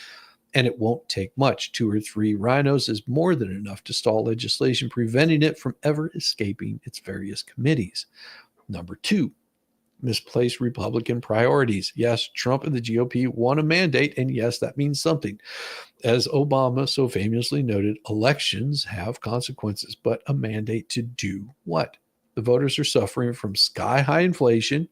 And it won't take much. 2 or 3 rhinos is more than enough to stall legislation, preventing it from ever escaping its various committees. Number 2, misplaced Republican priorities. Yes, Trump and the GOP won a mandate, and yes, that means something. As Obama so famously noted, elections have consequences, but a mandate to do what? The voters are suffering from sky-high inflation,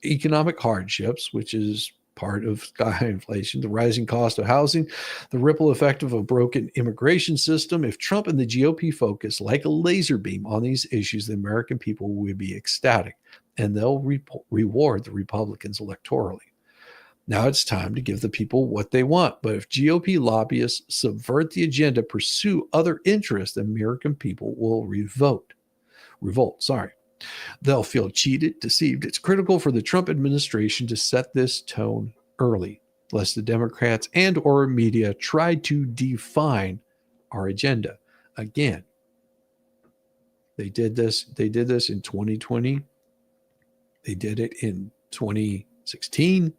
economic hardships, which is part of sky-high inflation, the rising cost of housing, the ripple effect of a broken immigration system. If Trump and the GOP focus like a laser beam on these issues, the American people would be ecstatic, and they'll reward the Republicans electorally. Now it's time to give the people what they want. But if GOP lobbyists subvert the agenda, pursue other interests, the American people will revolt. They'll feel cheated, deceived. It's critical for the Trump administration to set this tone early, lest the Democrats and or media try to define our agenda. Again, they did this in 2020. They did it in 2016,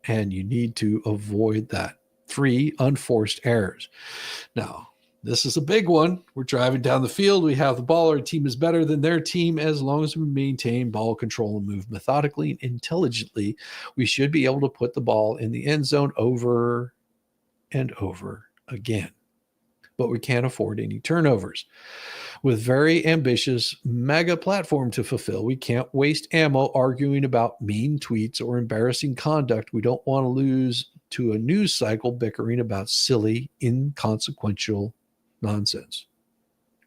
and you need to avoid that. 3, unforced errors. Now, this is a big one. We're driving down the field. We have the ball. Our team is better than their team. As long as we maintain ball control and move methodically and intelligently, we should be able to put the ball in the end zone over and over again. But we can't afford any turnovers. With very ambitious mega platform to fulfill, we can't waste ammo arguing about mean tweets or embarrassing conduct. We don't want to lose to a news cycle bickering about silly, inconsequential nonsense.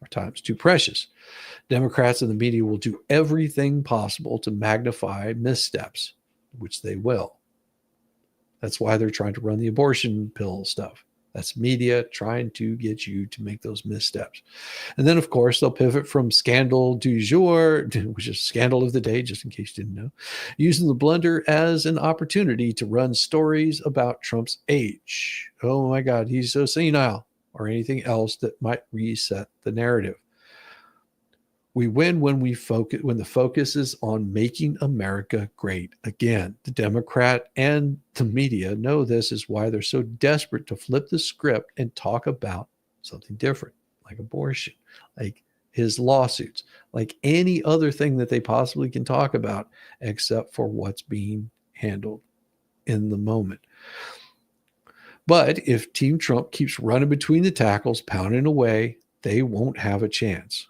Our time's too precious. Democrats and the media will do everything possible to magnify missteps, which they will. That's why they're trying to run the abortion pill stuff. That's media trying to get you to make those missteps. And then, of course, they'll pivot from scandal du jour, which is scandal of the day, just in case you didn't know, using the blunder as an opportunity to run stories about Trump's age. Oh my God, he's so senile, or anything else that might reset the narrative. We win when the focus is on making America great again. The Democrat and the media know this is why they're so desperate to flip the script and talk about something different, like abortion, like his lawsuits, like any other thing that they possibly can talk about, except for what's being handled in the moment. But if Team Trump keeps running between the tackles, pounding away, they won't have a chance.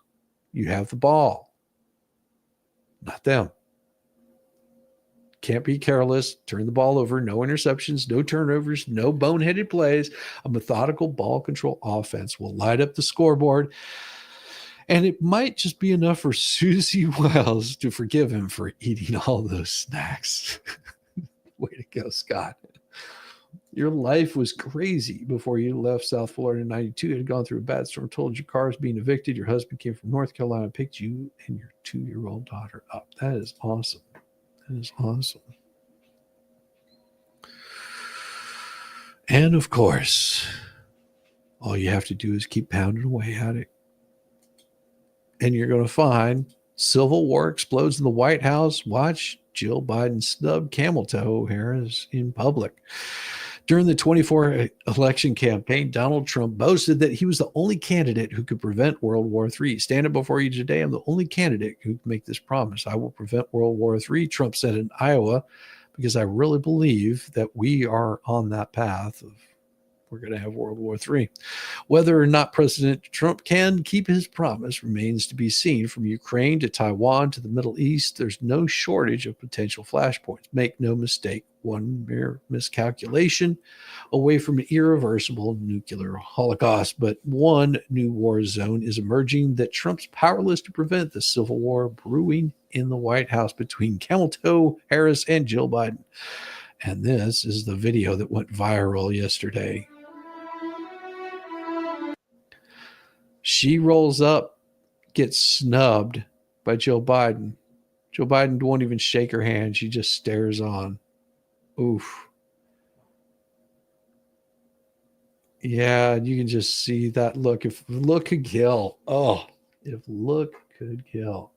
You have the ball, not them. Can't be careless. Turn the ball over. No interceptions, no turnovers, no boneheaded plays. A methodical ball control offense will light up the scoreboard. And it might just be enough for Susie Wells to forgive him for eating all those snacks. Way to go, Scott. Your life was crazy before you left South Florida in 92. You had gone through a bad storm, told your car was being evicted. Your husband came from North Carolina and picked you and your 2-year-old daughter up. That is awesome. That is awesome. And of course, all you have to do is keep pounding away at it. And you're going to find civil war explodes in the White House. Watch Jill Biden snub camel toe Harris in public. During the 24 election campaign, Donald Trump boasted that he was the only candidate who could prevent World War III. Standing before you today, I'm the only candidate who can make this promise. I will prevent World War III, Trump said in Iowa, because I really believe that we are on that path of we're going to have World War III. Whether or not President Trump can keep his promise remains to be seen. From Ukraine to Taiwan to the Middle East, there's no shortage of potential flashpoints. Make no mistake, one mere miscalculation away from an irreversible nuclear holocaust. But one new war zone is emerging that Trump's powerless to prevent the civil war brewing in the White House between Camel Toe Harris and Jill Biden. And this is the video that went viral yesterday. She rolls up, gets snubbed by Joe Biden. Joe Biden won't even shake her hand. She just stares on. Oof. Yeah, you can just see that look. If look could kill. Oh, if look could kill.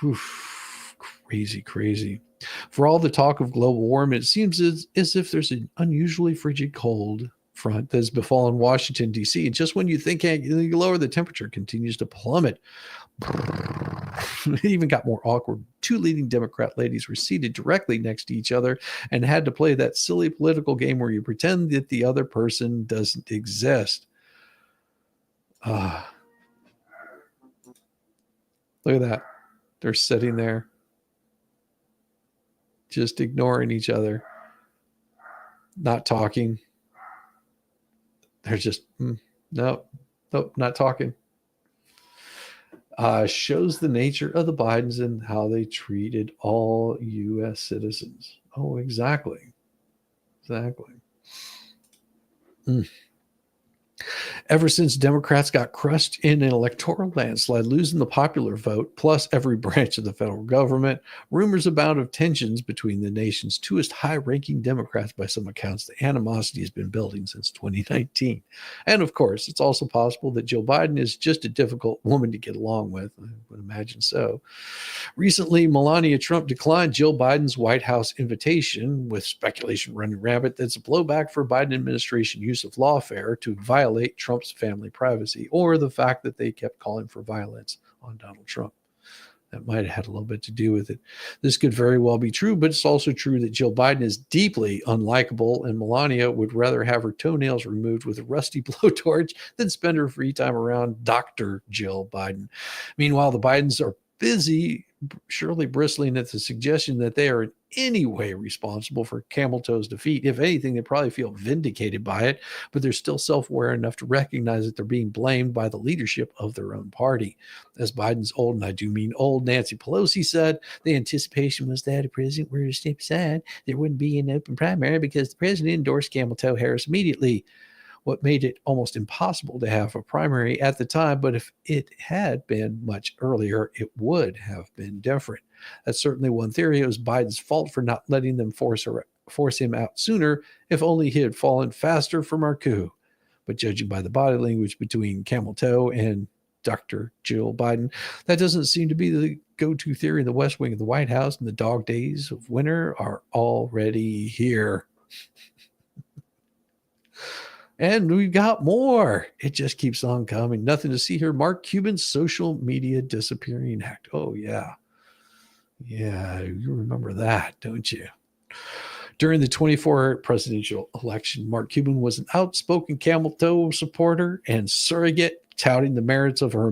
Oof. Crazy, crazy. For all the talk of global warming, it seems as if there's an unusually frigid cold front that's befallen Washington, D.C. And just when you think you lower, the temperature continues to plummet. It even got more awkward. Two leading Democrat ladies were seated directly next to each other and had to play that silly political game where you pretend that the other person doesn't exist. Look at that. They're sitting there just ignoring each other, not talking. They're just, nope, not talking. Shows the nature of the Bidens and how they treated all U.S. citizens. Oh, exactly. Exactly. Ever since Democrats got crushed in an electoral landslide, losing the popular vote, plus every branch of the federal government, rumors abound of tensions between the nation's two high-ranking Democrats. By some accounts, the animosity has been building since 2019. And of course, it's also possible that Joe Biden is just a difficult woman to get along with. I would imagine so. Recently, Melania Trump declined Jill Biden's White House invitation, with speculation running rampant that's a blowback for Biden administration use of lawfare to violate Trump's family privacy, or the fact that they kept calling for violence on Donald Trump. That might have had a little bit to do with it. This could very well be true, but it's also true that Jill Biden is deeply unlikable, and Melania would rather have her toenails removed with a rusty blowtorch than spend her free time around Dr. Jill Biden. Meanwhile, the Bidens are busy, surely bristling at the suggestion that they are in any way responsible for Camel Toe's defeat. If anything, they probably feel vindicated by it, but they're still self-aware enough to recognize that they're being blamed by the leadership of their own party. As Biden's old, and I do mean old, Nancy Pelosi said, the anticipation was that a president were to step aside, there wouldn't be an open primary because the president endorsed Camel Toe Harris immediately. What made it almost impossible to have a primary at the time, but if it had been much earlier, it would have been different. That's certainly one theory. It was Biden's fault for not letting them force him out sooner, if only he had fallen faster from our coup. But judging by the body language between Camel Toe and Dr. Jill Biden, that doesn't seem to be the go-to theory in the West Wing of the White House, and the dog days of winter are already here. And we've got more. It just keeps on coming. Nothing to see here. Mark Cuban's social media disappearing act. Oh, yeah. Yeah, you remember that, don't you? During the 24 presidential election, Mark Cuban was an outspoken camel toe supporter and surrogate, touting the merits of her